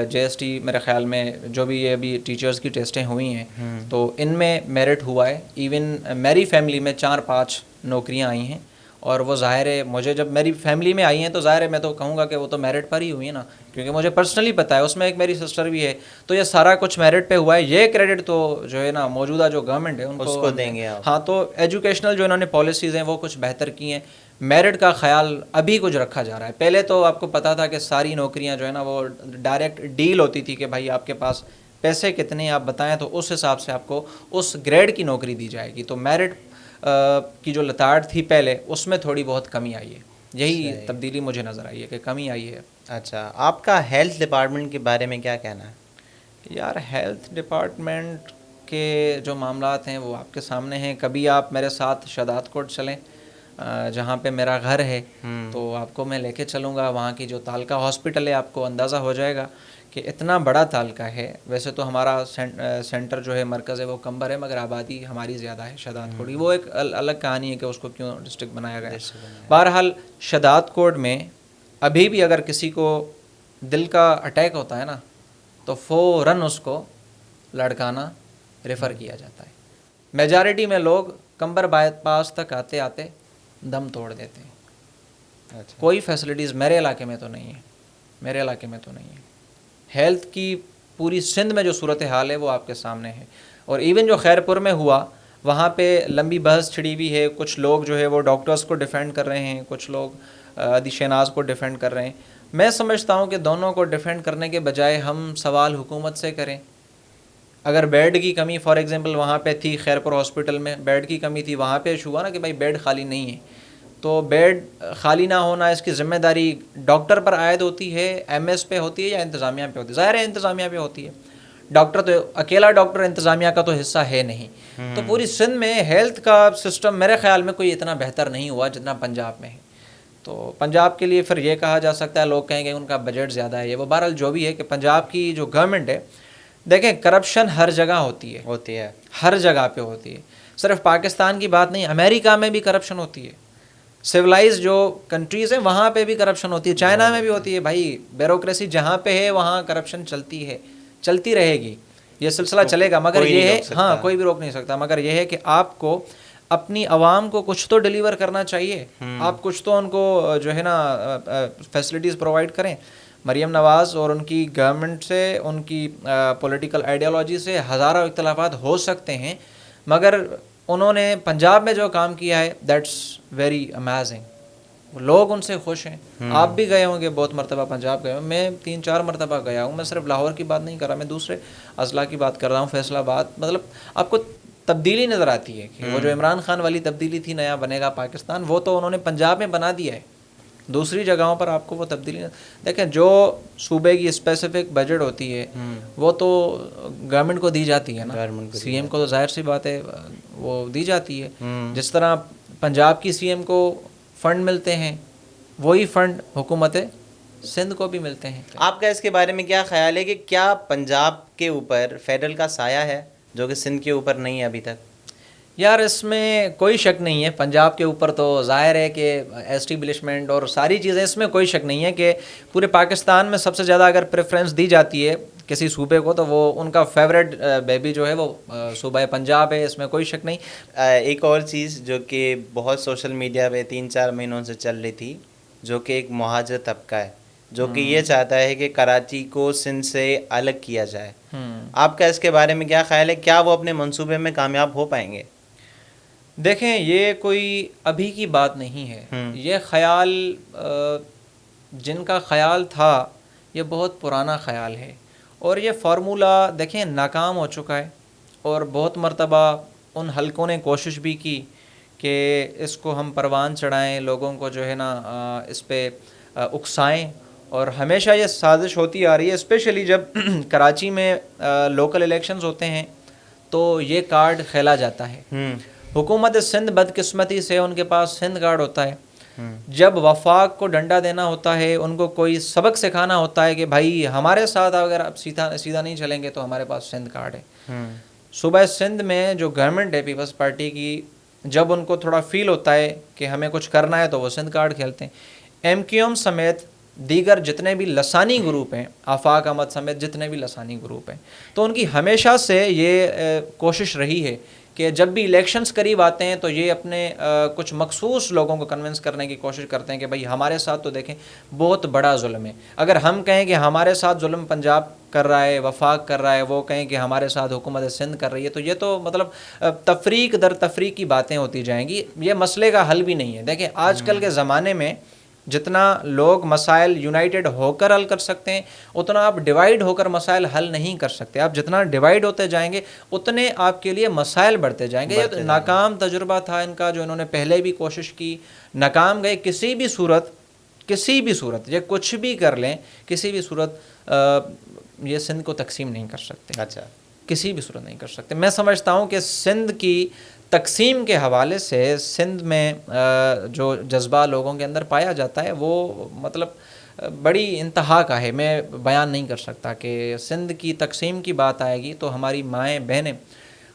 Speaker 1: جے ایس ٹی میرے خیال میں جو بھی یہ ابھی ٹیچرز کی ٹیسٹیں ہوئی ہیں تو ان میں میرٹ ہوا ہے. ایون میری فیملی میں 4-5 نوکریاں آئی ہیں اور وہ ظاہر ہے مجھے جب میری فیملی میں آئی ہیں تو ظاہر ہے میں تو کہوں گا کہ وہ تو میرٹ پر ہی ہوئی ہیں نا، کیونکہ مجھے پرسنلی پتہ ہے اس میں ایک میری سسٹر بھی ہے. تو یہ سارا کچھ میرٹ پہ ہوا ہے. یہ کریڈٹ تو جو ہے نا موجودہ جو گورنمنٹ ہے ان کو
Speaker 2: دیں گے آپ.
Speaker 1: ہاں تو ایجوکیشنل جو انہوں نے پالیسیز ہیں وہ کچھ بہتر کی ہیں. میرٹ کا خیال ابھی کچھ رکھا جا رہا ہے. پہلے تو آپ کو پتہ تھا کہ ساری نوکریاں جو ہے نا وہ ڈائریکٹ ڈیل ہوتی تھی کہ بھائی آپ کے پاس پیسے کتنے آپ بتائیں تو اس حساب سے آپ کو اس گریڈ کی نوکری دی جائے گی. تو میرٹ کی جو لتاڑ تھی پہلے اس میں تھوڑی بہت کمی آئی ہے. یہی تبدیلی مجھے نظر آئی ہے کہ کمی آئی ہے.
Speaker 2: اچھا آپ کا ہیلتھ ڈپارٹمنٹ کے بارے میں کیا کہنا ہے؟
Speaker 1: یار ہیلتھ ڈپارٹمنٹ کے جو معاملات ہیں وہ آپ کے سامنے ہیں. کبھی آپ میرے ساتھ شادات کوٹ چلیں جہاں پہ میرا گھر ہے تو آپ کو میں لے کے چلوں گا. وہاں کی جو تالکہ ہاسپٹل ہے آپ کو اندازہ ہو جائے گا کہ اتنا بڑا تالکہ ہے. ویسے تو ہمارا سینٹر جو ہے مرکز ہے وہ کمبر ہے مگر آبادی ہماری زیادہ ہے شادات کوٹ. وہ ایک الگ کہانی ہے کہ اس کو کیوں ڈسٹرکٹ بنایا گیا. بہرحال شادات کوٹ میں ابھی بھی اگر کسی کو دل کا اٹیک ہوتا ہے نا تو فوراً اس کو لڑکانہ ریفر کیا جاتا ہے. میجارٹی میں لوگ کمبر بائی پاس تک آتے آتے دم توڑ دیتے ہیں. کوئی فیسلٹیز میرے علاقے میں تو نہیں ہے. ہیلتھ کی پوری سندھ میں جو صورتحال ہے وہ آپ کے سامنے ہے. اور ایون جو خیرپور میں ہوا وہاں پہ لمبی بحث چھڑی ہوئی ہے. کچھ لوگ جو ہے وہ ڈاکٹرز کو ڈیفینڈ کر رہے ہیں، کچھ لوگ عدی شہناز کو ڈیفینڈ کر رہے ہیں. میں سمجھتا ہوں کہ دونوں کو ڈیفینڈ کرنے کے بجائے ہم سوال حکومت سے کریں. اگر بیڈ کی کمی فار ایگزامپل وہاں پہ تھی خیرپور ہاسپٹل میں بیڈ کی کمی تھی، وہاں پہ ایشو ہوا نا کہ بھائی بیڈ خالی نہیں ہے، تو بیڈ خالی نہ ہونا اس کی ذمہ داری ڈاکٹر پر عائد ہوتی ہے، ایم ایس پہ ہوتی ہے یا انتظامیہ پہ ہوتی ہے؟ ظاہر ہے انتظامیہ پہ ہوتی ہے. ڈاکٹر تو اکیلا ڈاکٹر انتظامیہ کا تو حصہ ہے نہیں. تو پوری سندھ میں ہیلتھ کا سسٹم میرے خیال میں کوئی اتنا بہتر نہیں ہوا جتنا پنجاب میں ہے. تو پنجاب کے لیے پھر یہ کہا جا سکتا ہے، لوگ کہیں گے ان کا بجٹ زیادہ ہے. یہ وہ بہرحال جو بھی ہے کہ پنجاب کی جو گورنمنٹ ہے، دیکھیں کرپشن ہر جگہ ہوتی ہے، ہر جگہ پہ ہوتی ہے. صرف پاکستان کی بات نہیں، امریکہ میں بھی کرپشن ہوتی ہے. سویلائز جو کنٹریز ہیں وہاں پہ بھی کرپشن ہوتی ہے، چائنا میں بھی ہوتی ہے. بھائی بیوروکریسی جہاں پہ ہے وہاں کرپشن چلتی ہے، چلتی رہے گی، یہ سلسلہ چلے گا. مگر یہ ہے ہاں کوئی بھی روک نہیں سکتا. مگر یہ ہے کہ آپ کو اپنی عوام کو کچھ تو ڈیلیور کرنا چاہیے. آپ کچھ تو ان کو جو ہے نا فیسلٹیز پرووائڈ کریں. مریم نواز اور ان کی گورنمنٹ سے, ان کی پولیٹیکل آئیڈیالوجی سے ہزاروں اختلافات ہو سکتے ہیں, مگر انہوں نے پنجاب میں جو کام کیا ہے دیٹس ویری امیزنگ. لوگ ان سے خوش ہیں. آپ بھی گئے ہوں گے, بہت مرتبہ پنجاب گئے ہوں, میں 3-4 مرتبہ گیا ہوں. میں صرف لاہور کی بات نہیں کر رہا, میں دوسرے اضلاع کی بات کر رہا ہوں, فیصل آباد. مطلب آپ کو تبدیلی نظر آتی ہے کہ وہ جو عمران خان والی تبدیلی تھی, نیا بنے گا پاکستان, وہ تو انہوں نے پنجاب میں بنا دیا ہے. دوسری جگہوں پر آپ کو وہ تبدیلی دیکھیں, جو صوبے کی اسپیسیفک بجٹ ہوتی ہے وہ تو گورنمنٹ کو دی جاتی ہے نا, سی ایم کو تو ظاہر سی بات ہے وہ دی جاتی ہے. جس طرح پنجاب کی سی ایم کو فنڈ ملتے ہیں, وہی فنڈ حکومت سندھ کو بھی ملتے ہیں.
Speaker 2: آپ کا اس کے بارے میں کیا خیال ہے کہ کیا پنجاب کے اوپر فیڈرل کا سایہ ہے جو کہ سندھ کے اوپر نہیں ہے ابھی تک؟
Speaker 1: یار اس میں کوئی شک نہیں ہے, پنجاب کے اوپر تو ظاہر ہے کہ ایسٹیبلشمنٹ اور ساری چیزیں, اس میں کوئی شک نہیں ہے کہ پورے پاکستان میں سب سے زیادہ اگر پریفرنس دی جاتی ہے کسی صوبے کو تو وہ ان کا فیوریٹ بیبی جو ہے وہ صوبہ پنجاب ہے, اس میں کوئی شک نہیں.
Speaker 2: ایک اور چیز جو کہ بہت سوشل میڈیا پہ 3-4 مہینوں سے چل رہی تھی, جو کہ ایک مہاجر طبقہ ہے جو کہ یہ چاہتا ہے کہ کراچی کو سندھ سے الگ کیا جائے. آپ کا اس کے بارے میں کیا خیال ہے, کیا وہ اپنے منصوبے میں کامیاب ہو پائیں گے؟
Speaker 1: دیکھیں, یہ کوئی ابھی کی بات نہیں ہے. یہ خیال جن کا خیال تھا یہ بہت پرانا خیال ہے, اور یہ فارمولہ دیکھیں ناکام ہو چکا ہے. اور بہت مرتبہ ان حلقوں نے کوشش بھی کی کہ اس کو ہم پروان چڑھائیں, لوگوں کو جو ہے نا اس پہ اکسائیں, اور ہمیشہ یہ سازش ہوتی آ رہی ہے. اسپیشلی جب کراچی میں لوکل الیکشنز ہوتے ہیں تو یہ کارڈ کھیلا جاتا ہے. حکومت سندھ بدقسمتی سے ان کے پاس سندھ کارڈ ہوتا ہے. جب وفاق کو ڈنڈا دینا ہوتا ہے, ان کو کوئی سبق سکھانا ہوتا ہے کہ بھائی ہمارے ساتھ اگر آپ سیدھا نہیں چلیں گے تو ہمارے پاس سندھ کارڈ ہے. صوبہ سندھ میں جو گورنمنٹ ہے پیپلز پارٹی کی, جب ان کو تھوڑا فیل ہوتا ہے کہ ہمیں کچھ کرنا ہے تو وہ سندھ کارڈ کھیلتے ہیں. ایم کیو ایم سمیت دیگر جتنے بھی لسانی گروپ ہیں, آفاق احمد سمیت جتنے بھی لسانی گروپ ہیں, تو ان کی ہمیشہ سے یہ کوشش رہی ہے کہ جب بھی الیکشنز قریب آتے ہیں تو یہ اپنے کچھ مخصوص لوگوں کو کنونس کرنے کی کوشش کرتے ہیں کہ بھائی ہمارے ساتھ تو دیکھیں بہت بڑا ظلم ہے. اگر ہم کہیں کہ ہمارے ساتھ ظلم پنجاب کر رہا ہے, وفاق کر رہا ہے, وہ کہیں کہ ہمارے ساتھ حکومت سندھ کر رہی ہے, تو یہ تو مطلب تفریق در تفریق کی باتیں ہوتی جائیں گی. یہ مسئلے کا حل بھی نہیں ہے. دیکھیں آج کل کے زمانے میں جتنا لوگ مسائل یونائٹڈ ہو کر حل کر سکتے ہیں, اتنا آپ ڈیوائیڈ ہو کر مسائل حل نہیں کر سکتے. آپ جتنا ڈیوائیڈ ہوتے جائیں گے اتنے آپ کے لیے مسائل بڑھتے جائیں گے. یہ ناکام تجربہ تھا ان کا, جو انہوں نے پہلے بھی کوشش کی, ناکام گئے. کسی بھی صورت یہ کچھ بھی کر لیں, کسی بھی صورت یہ سندھ کو تقسیم نہیں کر سکتے.
Speaker 2: اچھا,
Speaker 1: کسی بھی صورت نہیں کر سکتے. میں سمجھتا ہوں کہ سندھ کی تقسیم کے حوالے سے سندھ میں جو جذبہ لوگوں کے اندر پایا جاتا ہے وہ مطلب بڑی انتہا کا ہے. میں بیان نہیں کر سکتا کہ سندھ کی تقسیم کی بات آئے گی تو ہماری مائیں بہنیں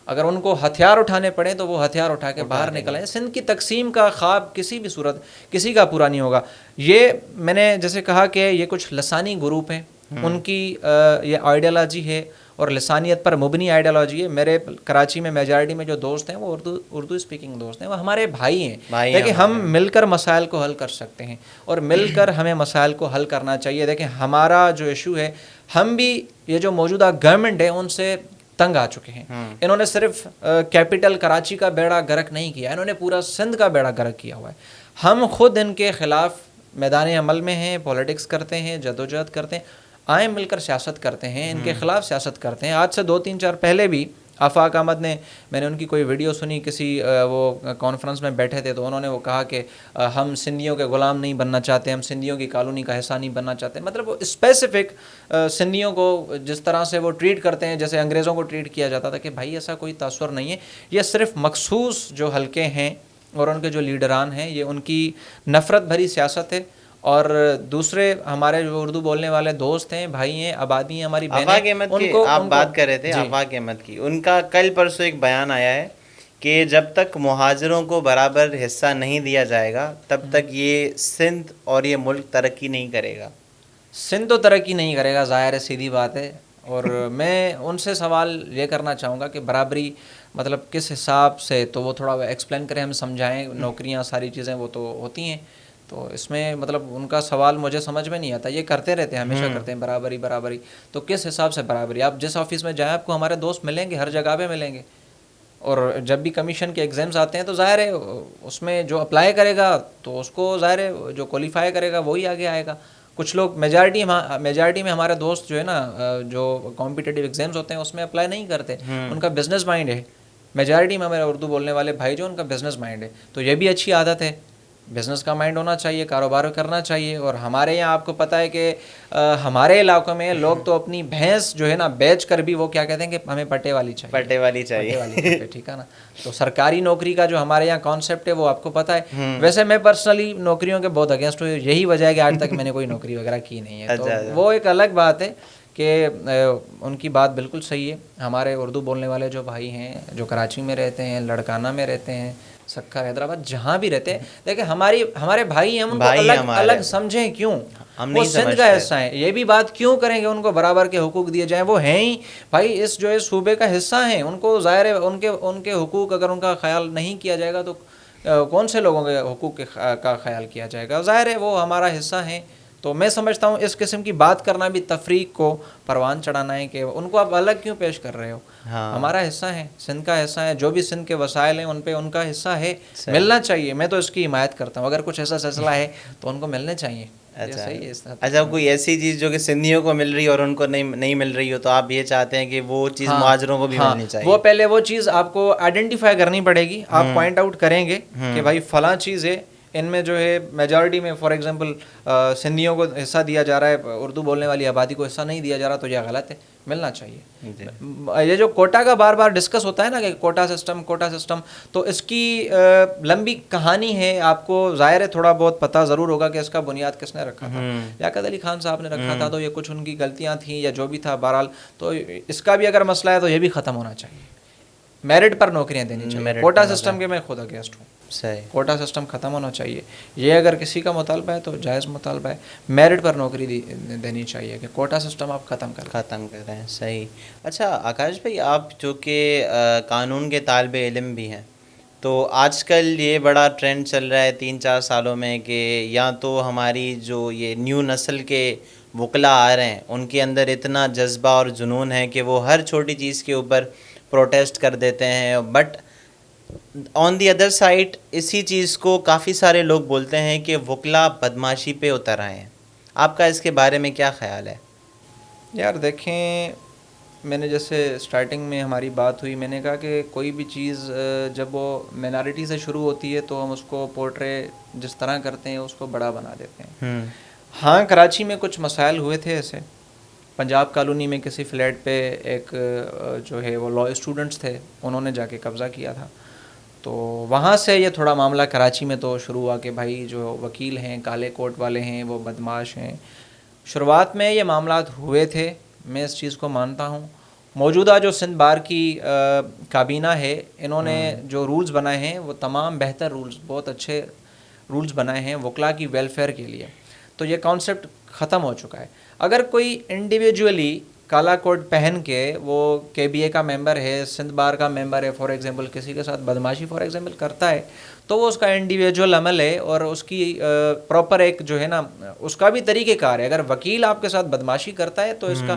Speaker 1: اگر ان کو ہتھیار اٹھانے پڑیں تو وہ ہتھیار اٹھا کے باہر نکلیں. سندھ کی تقسیم کا خواب کسی بھی صورت کسی کا پورا نہیں ہوگا. یہ میں نے جیسے کہا کہ یہ کچھ لسانی گروپ ہیں, ان کی یہ آئیڈیالوجی ہے اور لسانیت پر مبنی آئیڈیالوجی ہے. میرے کراچی میں میجارٹی میں جو دوست ہیں وہ اردو اسپیکنگ دوست ہیں, وہ ہمارے بھائی ہیں. دیکھیں ہم مل کر مسائل کو حل کر سکتے ہیں اور مل کر ہمیں مسائل کو حل کرنا چاہیے. دیکھیں ہمارا جو ایشو ہے, ہم بھی یہ جو موجودہ گورنمنٹ ہے ان سے تنگ آ چکے ہیں. انہوں نے صرف کیپٹل کراچی کا بیڑا غرق نہیں کیا, انہوں نے پورا سندھ کا بیڑا غرق کیا ہوا ہے. ہم خود ان کے خلاف میدان عمل میں ہیں, پولیٹکس کرتے ہیں, جدوجہد کرتے ہیں, آئیں مل کر سیاست کرتے ہیں, ان کے خلاف سیاست کرتے ہیں. آج سے 2-3-4 پہلے بھی آفاق احمد نے, میں نے ان کی کوئی ویڈیو سنی, کسی وہ کانفرنس میں بیٹھے تھے تو انہوں نے وہ کہا کہ ہم سندھیوں کے غلام نہیں بننا چاہتے, ہم سندھیوں کی کالونی کا حصہ نہیں بننا چاہتے. مطلب وہ اسپیسیفک سندھیوں کو جس طرح سے وہ ٹریٹ کرتے ہیں جیسے انگریزوں کو ٹریٹ کیا جاتا تھا, کہ بھائی ایسا کوئی تصور نہیں ہے. یہ صرف مخصوص جو حلقے ہیں اور ان کے جو لیڈران ہیں, یہ ان کی نفرت بھری سیاست ہے. اور دوسرے ہمارے جو اردو بولنے والے دوست ہیں, بھائی ہیں, آبادی ہیں, ہماری بہنیں,
Speaker 2: آفاق احمد کی آپ بات کر رہے تھے. آفاق احمد کی ان کا کل پرسوں ایک بیان آیا ہے کہ جب تک مہاجروں کو برابر حصہ نہیں دیا جائے گا تب تک یہ سندھ اور یہ ملک ترقی نہیں کرے گا.
Speaker 1: سندھ تو ترقی نہیں کرے گا, ظاہر ہے, سیدھی بات ہے. اور میں ان سے سوال یہ کرنا چاہوں گا کہ برابری مطلب کس حساب سے, تو وہ تھوڑا ایکسپلین کریں, ہم سمجھائیں. نوکریاں ساری چیزیں وہ تو ہوتی ہیں, تو اس میں مطلب ان کا سوال مجھے سمجھ میں نہیں آتا. یہ کرتے رہتے ہیں, ہمیشہ کرتے ہیں برابری برابری. تو کس حساب سے برابری؟ آپ جس آفس میں جائیں آپ کو ہمارے دوست ملیں گے, ہر جگہ پہ ملیں گے. اور جب بھی کمیشن کے ایگزامس آتے ہیں تو ظاہر ہے اس میں جو اپلائی کرے گا تو اس کو ظاہر ہے جو کوالیفائی کرے گا وہی آگے آئے گا. کچھ لوگ میجارٹی میں ہمارے دوست جو ہے نا جو کمپٹیٹیو ایگزامس ہوتے ہیں اس میں اپلائی نہیں کرتے, ان کا بزنس مائنڈ ہے. میجارٹی میں ہمارے اردو بولنے والے بھائی جو ان کا بزنس مائنڈ ہے, تو یہ بھی اچھی عادت ہے. بزنس کا مائنڈ ہونا چاہیے, کاروبار کرنا چاہیے. اور ہمارے یہاں آپ کو پتہ ہے کہ ہمارے علاقوں میں لوگ تو اپنی بھینس جو ہے نا بیچ کر بھی وہ کیا کہتے ہیں کہ ہمیں پٹے والی چاہیے,
Speaker 2: پٹے والی چاہیے.
Speaker 1: ٹھیک ہے نا. تو سرکاری نوکری کا جو ہمارے یہاں کانسیپٹ ہے وہ آپ کو پتہ ہے. ویسے میں پرسنلی نوکریوں کے بہت اگینسٹ ہوں, یہی وجہ ہے کہ آج تک میں نے کوئی نوکری وغیرہ کی نہیں ہے. تو وہ ایک الگ بات ہے کہ ان کی بات بالکل صحیح ہے. ہمارے اردو بولنے والے جو بھائی ہیں جو کراچی میں رہتے ہیں, لڑکانہ میں رہتے ہیں, سکھر, حیدرآباد, جہاں بھی رہتے ہیں, دیکھیں ہمارے بھائی ہیں, ہم ان کو الگ سمجھیں کیوں؟ وہ سندھ کا حصہ ہیں, یہ بھی بات کیوں کریں کہ ان کو برابر کے حقوق دیے جائیں؟ وہ ہیں ہی بھائی اس جو ہے صوبے کا حصہ ہیں, ان کو ظاہر ہے ان کے حقوق اگر ان کا خیال نہیں کیا جائے گا تو کون سے لوگوں کے حقوق کا خیال کیا جائے گا؟ ظاہر ہے وہ ہمارا حصہ ہیں. تو میں سمجھتا ہوں اس قسم کی بات کرنا بھی تفریق کو پروان چڑھانا ہے کہ ان کو آپ الگ کیوں پیش کر رہے ہو. ہمارا حصہ ہے, سندھ کا حصہ ہے, جو بھی سندھ کے وسائل ہیں ان پہ ان کا حصہ ہے, ملنا چاہیے. میں تو اس کی حمایت کرتا ہوں, اگر کچھ ایسا سلسلہ ہے تو ان کو ملنے چاہیے.
Speaker 2: اچھا, کوئی ایسی چیز جو کہ سندھیوں کو مل رہی ہے اور ان کو نہیں مل رہی ہو, تو آپ یہ چاہتے ہیں کہ وہ چیز مہاجروں کو بھی ملنی چاہیے؟
Speaker 1: وہ پہلے وہ چیز آپ کو آئیڈینٹیفائی کرنی پڑے گی. آپ پوائنٹ آؤٹ کریں گے کہ بھائی فلاں چیز ہے, ان میں جو ہے میجارٹی میں فار ایگزامپل سندھیوں کو حصہ دیا جا رہا ہے, اردو بولنے والی آبادی کو حصہ نہیں دیا جا رہا, تو یہ غلط ہے, ملنا چاہیے. یہ جو کوٹا کا بار بار ڈسکس ہوتا ہے نا کہ کوٹا سسٹم, تو اس کی لمبی کہانی ہے. آپ کو ظاہر ہے تھوڑا بہت پتہ ضرور ہوگا کہ اس کا بنیاد کس نے رکھا تھا. لیاقت علی خان صاحب نے رکھا تھا, تو یہ کچھ ان کی غلطیاں تھیں یا جو بھی تھا, بہرحال تو اس کا بھی اگر مسئلہ ہے تو یہ بھی ختم ہونا چاہیے. میرٹ پر نوکریاں دینی چاہیے. کوٹا سسٹم کے میں خود اگینسٹ ہوں. کوٹا سسٹم ختم ہونا چاہیے. یہ اگر کسی کا مطالبہ ہے تو جائز مطالبہ ہے, میرٹ پر نوکری دینی چاہیے کہ کوٹا سسٹم آپ ختم کریں.
Speaker 2: صحیح. اچھا آکاش بھائی, آپ جو کہ قانون کے طالب علم بھی ہیں, تو آج کل یہ بڑا ٹرینڈ چل رہا ہے 3-4 سالوں میں کہ یا تو ہماری جو یہ نیو نسل کے وکلا آ رہے ہیں ان کے اندر اتنا جذبہ اور جنون ہے کہ وہ ہر چھوٹی چیز کے اوپر پروٹیسٹ کر دیتے ہیں, but on the other side اسی چیز کو کافی سارے لوگ بولتے ہیں کہ وکلا بدماشی پہ اتر آئے ہیں. آپ کا اس کے بارے میں کیا خیال ہے؟
Speaker 1: یار دیکھیں, میں نے جیسے اسٹارٹنگ میں ہماری بات ہوئی, میں نے کہا کہ کوئی بھی چیز جب وہ مینارٹی سے شروع ہوتی ہے تو ہم اس کو پورٹرے جس طرح کرتے ہیں اس کو بڑا بنا دیتے ہیں. ہاں کراچی میں کچھ مسائل ہوئے تھے ایسے. پنجاب کالونی میں کسی فلیٹ پہ ایک جو ہے وہ لا اسٹوڈنٹس تھے, انہوں نے جا کے قبضہ کیا تھا. تو وہاں سے یہ تھوڑا معاملہ کراچی میں تو شروع ہوا کہ بھائی جو وکیل ہیں, کالے کوٹ والے ہیں, وہ بدماش ہیں. شروعات میں یہ معاملات ہوئے تھے, میں اس چیز کو مانتا ہوں. موجودہ جو سندھ بار کی کابینہ ہے, انہوں نے جو رولز بنائے ہیں وہ تمام بہتر رولز, بہت اچھے رولز بنائے ہیں وکلا کی ویلفیئر کے لیے. تو یہ کانسیپٹ ختم ہو چکا ہے. اگر کوئی انڈیویجولی کالا کوٹ پہن کے وہ کے بی اے کا ممبر ہے, سندھ بار کا ممبر ہے, فار ایگزامپل کسی کے ساتھ بدماشی فار ایگزامپل کرتا ہے, تو وہ اس کا انڈیویجول عمل ہے اور اس کی پراپر ایک جو ہے نا اس کا بھی طریقہ کار ہے. اگر وکیل آپ کے ساتھ بدماشی کرتا ہے تو اس کا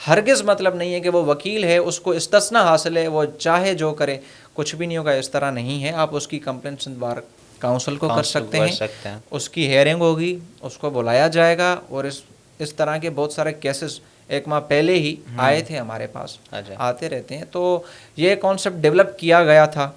Speaker 1: ہرگز مطلب نہیں ہے کہ وہ وکیل ہے, اس کو استثنا حاصل ہے, وہ چاہے جو کرے, کچھ بھی نہیں ہوگا. اس طرح نہیں ہے. آپ اس کی کمپلین سندھ بار کاؤنسل کو کر سکتے ہیں, اس کی ہیئرنگ ہوگی, اس کو بلایا جائے گا. اور اس طرح کے بہت سارے کیسز 1 ماہ پہلے ہی آئے تھے ہمارے پاس, آتے رہتے ہیں. تو یہ کانسیپٹ ڈیولپ کیا گیا تھا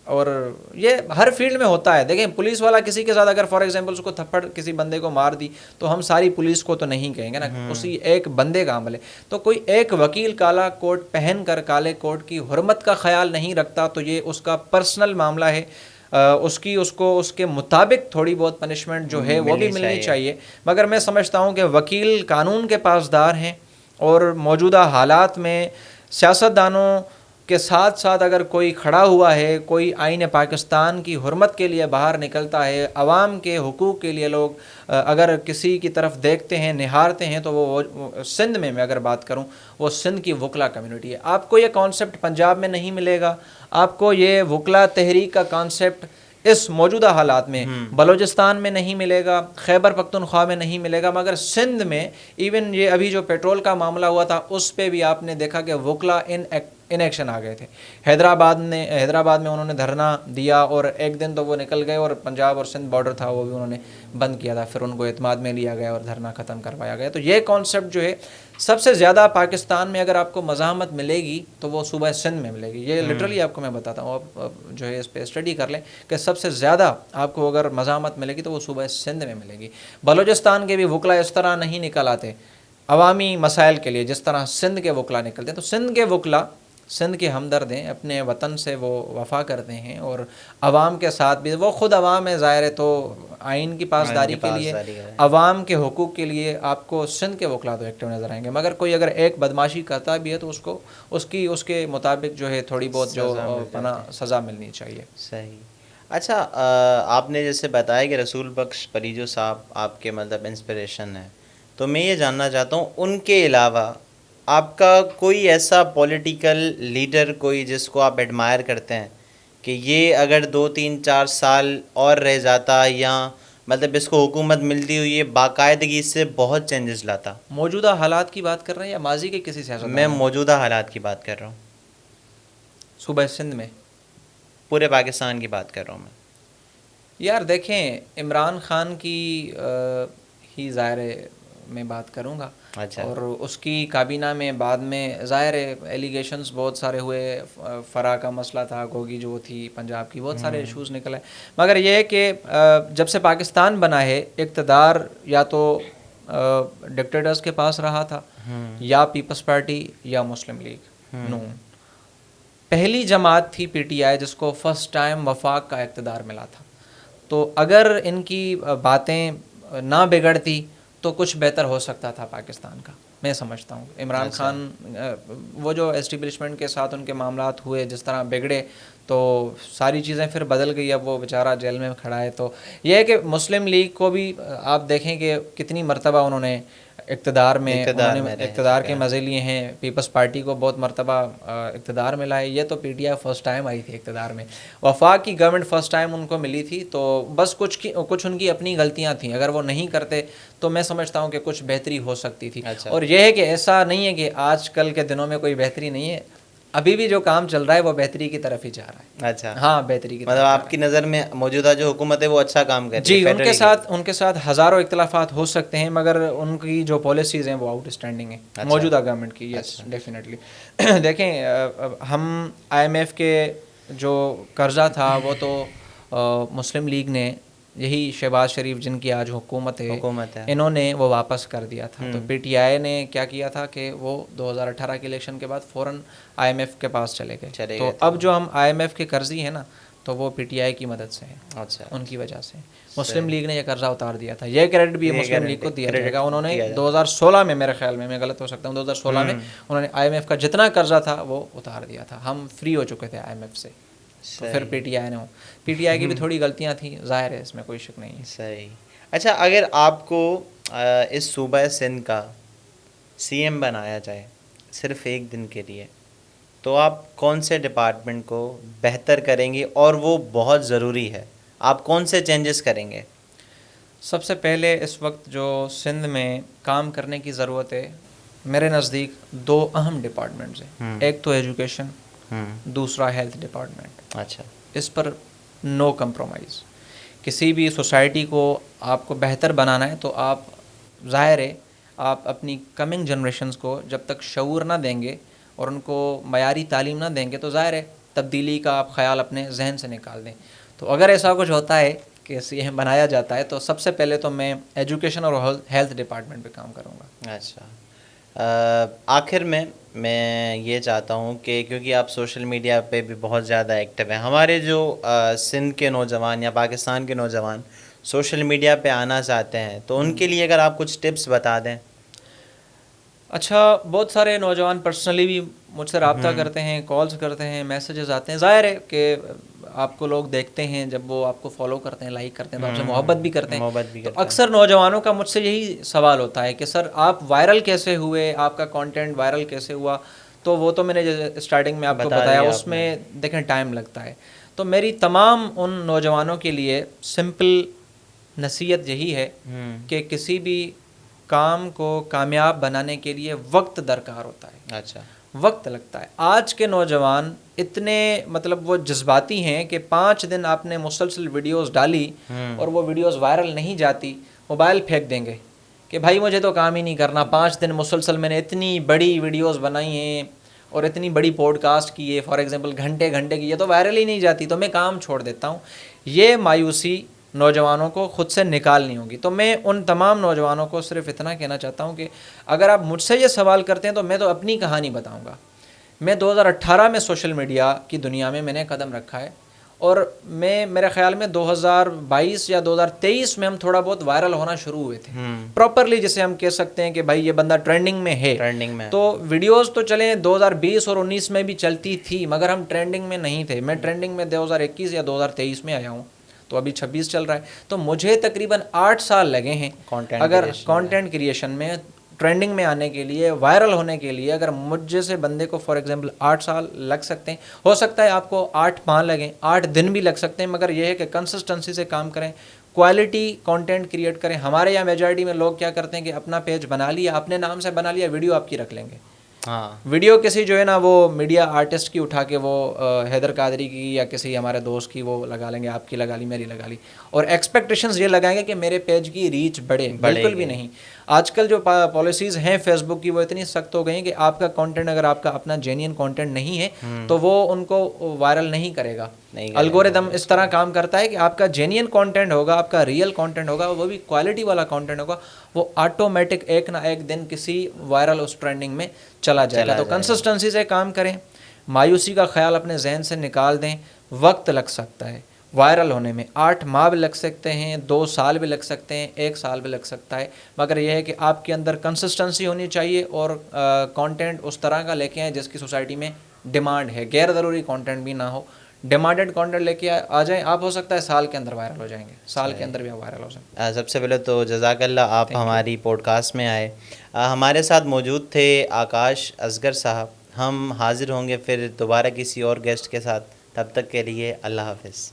Speaker 1: اور یہ ہر فیلڈ میں ہوتا ہے. دیکھیں پولیس والا کسی کے ساتھ اگر فار ایگزامپل اس کو تھپڑ کسی بندے کو مار دی تو ہم ساری پولیس کو تو نہیں کہیں گے نا, اسی ایک بندے کا عمل ہے. تو کوئی ایک وکیل کالا کوٹ پہن کر کالے کوٹ کی حرمت کا خیال نہیں رکھتا تو یہ اس کا پرسنل معاملہ ہے. اس کو اس کے مطابق تھوڑی بہت پنشمنٹ جو ہے وہ بھی ملنی چاہیے. مگر میں سمجھتا ہوں کہ وکیل قانون کے پاسدار ہیں اور موجودہ حالات میں سیاستدانوں کے ساتھ ساتھ اگر کوئی کھڑا ہوا ہے, کوئی آئین پاکستان کی حرمت کے لیے باہر نکلتا ہے, عوام کے حقوق کے لیے لوگ اگر کسی کی طرف دیکھتے ہیں, نہارتے ہیں, تو وہ سندھ میں اگر بات کروں وہ سندھ کی وکلا کمیونٹی ہے. آپ کو یہ کانسیپٹ پنجاب میں نہیں ملے گا, آپ کو یہ وکلا تحریک کا کانسیپٹ اس موجودہ حالات میں بلوچستان میں نہیں ملے گا, خیبر پختونخوا میں نہیں ملے گا, مگر سندھ میں ایون یہ ابھی جو پیٹرول کا معاملہ ہوا تھا اس پہ بھی آپ نے دیکھا کہ وکلا ان ایکشن آ گئے تھے. حیدرآباد میں انہوں نے دھرنا دیا اور ایک دن تو وہ نکل گئے اور پنجاب اور سندھ بارڈر تھا وہ بھی انہوں نے بند کیا تھا, پھر ان کو اعتماد میں لیا گیا اور دھرنا ختم کروایا گیا. تو یہ کانسیپٹ جو ہے سب سے زیادہ پاکستان میں اگر آپ کو مزاحمت ملے گی تو وہ صوبہ سندھ میں ملے گی. یہ لٹرلی آپ کو میں بتاتا ہوں, آپ جو ہے اس پہ اسٹڈی کر لیں کہ سب سے زیادہ آپ کو اگر مزاحمت ملے گی تو وہ صوبہ سندھ میں ملے گی. بلوچستان کے بھی وکلا اس طرح نہیں نکل آتے عوامی مسائل کے لیے جس طرح سندھ کے وکلا نکلتے ہیں. تو سندھ کے وکلا سندھ کے ہمدرد ہیں, اپنے وطن سے وہ وفا کرتے ہیں اور عوام کے ساتھ بھی, وہ خود عوام ہے ظاہر ہے, تو آئین کی پاسداری کے لیے, عوام کے حقوق کے لیے آپ کو سندھ کے وکلا تو ایکٹیو نظر آئیں گے. مگر کوئی اگر ایک بدماشی کرتا بھی ہے تو اس کو اس کے مطابق جو ہے تھوڑی بہت جو سزا ملنی چاہیے.
Speaker 2: صحیح. اچھا, آپ نے جیسے بتایا کہ رسول بخش پریجو صاحب آپ کے مطلب انسپریشن ہیں, تو میں یہ جاننا چاہتا ہوں ان کے علاوہ آپ کا کوئی ایسا پولیٹیکل لیڈر کوئی جس کو آپ ایڈمائر کرتے ہیں کہ یہ اگر 2-3-4 سال اور رہ جاتا یا مطلب اس کو حکومت ملتی ہوئی یہ باقاعدگی سے بہت چینجز لاتا؟
Speaker 1: موجودہ حالات کی بات کر رہے ہیں یا ماضی کے کسی سیاست؟
Speaker 2: میں موجودہ حالات کی بات کر رہا ہوں.
Speaker 1: صوبہ سندھ میں
Speaker 2: پورے پاکستان کی بات کر رہا ہوں میں.
Speaker 1: یار دیکھیں, عمران خان کی ہی ظاہر میں بات کروں گا.
Speaker 2: اچھا.
Speaker 1: اور اس کی کابینہ میں بعد میں ظاہر ایلیگیشنز بہت سارے ہوئے, فرا کا مسئلہ تھا, گوگی جو تھی پنجاب کی, بہت سارے ایشوز نکلے. مگر یہ ہے کہ جب سے پاکستان بنا ہے اقتدار یا تو ڈکٹیٹرز کے پاس رہا تھا یا پیپلز پارٹی یا مسلم لیگ نون. پہلی جماعت تھی پی ٹی آئی جس کو فرسٹ ٹائم وفاق کا اقتدار ملا تھا. تو اگر ان کی باتیں نہ بگڑتی تو کچھ بہتر ہو سکتا تھا پاکستان کا, میں سمجھتا ہوں. عمران خان وہ جو اسٹیبلشمنٹ کے ساتھ ان کے معاملات ہوئے جس طرح بگڑے تو ساری چیزیں پھر بدل گئی. اب وہ بیچارہ جیل میں کھڑا ہے. تو یہ ہے کہ مسلم لیگ کو بھی آپ دیکھیں کہ کتنی مرتبہ انہوں نے اقتدار کے مزے لیے ہیں. پیپلز پارٹی کو بہت مرتبہ اقتدار ملا ہے. یہ تو P T I first time I تھی اقتدار میں, وفاق کی گورنمنٹ فرسٹ ٹائم ان کو ملی تھی. تو بس کچھ ان کی اپنی غلطیاں تھیں, اگر وہ نہیں کرتے تو میں سمجھتا ہوں کہ کچھ بہتری ہو سکتی تھی. اور یہ ہے کہ ایسا نہیں ہے کہ آج کل کے دنوں میں کوئی بہتری نہیں ہے, ابھی بھی جو کام چل رہا ہے وہ بہتری کی طرف ہی جا رہا ہے.
Speaker 2: اچھا,
Speaker 1: ہاں بہتری کی طرف.
Speaker 2: مطلب آپ کی نظر میں موجودہ جو حکومت ہے وہ اچھا کام کر رہی ہے؟
Speaker 1: جی, ان کے ساتھ ہزاروں اختلافات ہو سکتے ہیں مگر ان کی جو پالیسیز ہیں وہ آؤٹ اسٹینڈنگ ہیں موجودہ گورنمنٹ کی. Yes definitely. دیکھیں ہم آئی ایم ایف کے جو قرضہ تھا وہ تو مسلم لیگ نے, یہی شہباز شریف جن کی آج حکومت ہے انہوں نے وہ واپس کر دیا تھا. تو پی ٹی آئی نے کیا کیا تھا کہ وہ 2018 کے الیکشن کے بعد فوراً آئی ایم ایف کے پاس چلے گئے. تو اب جو ہم آئی ایم ایف کے قرضی ہیں نا تو وہ پی ٹی آئی کی مدد سے ہے.
Speaker 2: اچھا,
Speaker 1: ان کی وجہ سے مسلم لیگ نے یہ قرضہ اتار دیا تھا. یہ کریڈٹ بھی مسلم لیگ کو دیا جائے گا. انہوں نے 2016 میں, میرے خیال میں غلط ہو سکتا ہوں, 2016 میں انہوں نے آئی ایم ایف کا جتنا قرضہ تھا وہ اتار دیا تھا. ہم فری ہو چکے تھے آئی ایم ایف سے. تو پھر پی ٹی آئی کی بھی تھوڑی غلطیاں تھیں, ظاہر ہے, اس میں کوئی شک نہیں ہے.
Speaker 2: صحیح. اچھا, اگر آپ کو اس صوبہ سندھ کا سی ایم بنایا جائے صرف ایک دن کے لیے تو آپ کون سے ڈپارٹمنٹ کو بہتر کریں گے اور وہ بہت ضروری ہے؟ آپ کون سے چینجز کریں گے؟
Speaker 1: سب سے پہلے اس وقت جو سندھ میں کام کرنے کی ضرورت ہے میرے نزدیک 2 اہم ڈپارٹمنٹس ہیں. ایک تو ایجوکیشن, دوسرا ہیلتھ ڈپارٹمنٹ.
Speaker 2: اچھا,
Speaker 1: اس پر نو کمپرومائز. کسی بھی سوسائٹی کو آپ کو بہتر بنانا ہے تو آپ ظاہر ہے آپ اپنی کمنگ جنریشنز کو جب تک شعور نہ دیں گے اور ان کو معیاری تعلیم نہ دیں گے تو ظاہر ہے تبدیلی کا آپ خیال اپنے ذہن سے نکال دیں. تو اگر ایسا کچھ ہوتا ہے کہ سی ایم بنایا جاتا ہے تو سب سے پہلے تو میں ایجوکیشن اور ہیلتھ ڈپارٹمنٹ پہ کام کروں گا.
Speaker 2: اچھا, آخر میں یہ چاہتا ہوں کہ کیونکہ آپ سوشل میڈیا پہ بھی بہت زیادہ ایکٹیو ہیں, ہمارے جو سندھ کے نوجوان یا پاکستان کے نوجوان سوشل میڈیا پہ آنا چاہتے ہیں تو ان کے لیے اگر آپ کچھ ٹپس بتا دیں.
Speaker 1: اچھا, بہت سارے نوجوان پرسنلی بھی مجھ سے رابطہ کرتے ہیں, کالز کرتے ہیں, میسیجز آتے ہیں. ظاہر ہے کہ آپ کو لوگ دیکھتے ہیں, جب وہ آپ کو فالو کرتے ہیں, لائک کرتے ہیں تو آپ سے محبت بھی کرتے ہیں. تو اکثر نوجوانوں کا مجھ سے یہی سوال ہوتا ہے کہ سر آپ وائرل کیسے ہوئے, آپ کا کانٹینٹ وائرل کیسے ہوا. تو وہ تو میں نے اسٹارٹنگ میں آپ کو بتایا, اس میں دیکھیں ٹائم لگتا ہے. تو میری تمام ان نوجوانوں کے لیے سمپل نصیحت یہی ہے کہ کسی بھی کام کو کامیاب بنانے کے لیے وقت درکار ہوتا ہے.
Speaker 2: اچھا.
Speaker 1: وقت لگتا ہے. آج کے نوجوان اتنے مطلب وہ جذباتی ہیں کہ 5 دن آپ نے مسلسل ویڈیوز ڈالی اور وہ ویڈیوز وائرل نہیں جاتی, موبائل پھینک دیں گے کہ بھائی مجھے تو کام ہی نہیں کرنا. 5 دن مسلسل میں نے اتنی بڑی ویڈیوز بنائی ہیں اور اتنی بڑی پوڈ کاسٹ کی ہے, فار ایگزامپل گھنٹے کی, یہ تو وائرل ہی نہیں جاتی, تو میں کام چھوڑ دیتا ہوں. یہ مایوسی نوجوانوں کو خود سے نکالنی ہوگی. تو میں ان تمام نوجوانوں کو صرف اتنا کہنا چاہتا ہوں کہ اگر آپ مجھ سے یہ سوال کرتے ہیں تو میں تو اپنی کہانی بتاؤں گا. میں 2018 میں سوشل میڈیا کی دنیا میں نے قدم رکھا ہے, اور میرے خیال میں 2022 یا 2023 میں ہم تھوڑا بہت وائرل ہونا شروع ہوئے تھے پراپرلی, جسے ہم کہہ سکتے ہیں کہ بھائی یہ بندہ ٹرینڈنگ میں ہے. تو ویڈیوز تو چلیں 2020 اور 19 میں بھی چلتی تھی, مگر ہم ٹرینڈنگ میں نہیں تھے. میں ٹرینڈنگ میں 2021 یا 2023 میں آیا ہوں, تو ابھی 26 چل رہا ہے. تو مجھے تقریباً 8 سال لگے ہیں اگر کانٹینٹ کریشن میں ٹرینڈنگ میں آنے کے لیے, وائرل ہونے کے لیے. اگر مجھ جیسے بندے کو فار ایگزامپل 8 سال لگ سکتے ہیں, ہو سکتا ہے آپ کو 8 ماہ لگیں, 8 دن بھی لگ سکتے ہیں, مگر یہ ہے کہ کنسسٹنسی سے کام کریں, کوالٹی کانٹینٹ کریٹ کریں. ہمارے یہاں میجارٹی میں لوگ کیا کرتے ہیں کہ اپنا پیج بنا لیا, اپنے نام سے بنا لیا, ویڈیو آپ کی رکھ لیں گے. ویڈیو کسی جو ہے نا وہ میڈیا آرٹسٹ کی اٹھا کے وہ حیدر قادری کی یا کسی ہمارے دوست کی وہ لگا لیں گے, آپ کی لگا لی, میری لگا لی, اور ایکسپیکٹیشنز یہ لگائیں گے کہ میرے پیج کی ریچ بڑھے. بالکل بھی نہیں. آج کل جو پالیسیز ہیں فیس بک کی وہ اتنی سخت ہو گئی ہیں کہ آپ کا کانٹینٹ اگر آپ کا اپنا جینین کانٹینٹ نہیں ہے تو وہ ان کو وائرل نہیں کرے گا. الگورتھم اس طرح کام کرتا ہے کہ آپ کا جینین کانٹینٹ ہوگا, آپ کا ریئل کانٹینٹ ہوگا, وہ بھی کوالٹی والا کانٹینٹ ہوگا, وہ آٹومیٹک ایک نہ ایک دن کسی وائرل اس ٹرینڈنگ میں چلا جائے گا. تو کنسسٹنسی سے کام کریں, مایوسی کا خیال اپنے ذہن سے نکال دیں. وقت لگ سکتا ہے وائرل ہونے میں, 8 ماہ بھی لگ سکتے ہیں, 2 سال بھی لگ سکتے ہیں, 1 سال بھی لگ سکتا ہے, مگر یہ ہے کہ آپ کے اندر کنسسٹنسی ہونی چاہیے اور کانٹینٹ اس طرح کا لے کے آئیں جس کی سوسائٹی میں ڈیمانڈ ہے. غیر ضروری کانٹینٹ بھی نہ ہو, ڈیمانڈڈ کانٹینٹ لے کے آ جائیں. آپ ہو سکتا ہے سال کے اندر وائرل ہو جائیں گے, سال کے اندر بھی آپ وائرل ہو جائیں.
Speaker 2: سب سے پہلے تو جزاک اللہ, آپ ہماری پوڈ کاسٹ میں آئے. ہمارے ساتھ موجود تھے آکاش اصغر صاحب. ہم حاضر ہوں گے پھر دوبارہ کسی اور گیسٹ کے ساتھ. تب تک کے لیے اللہ حافظ.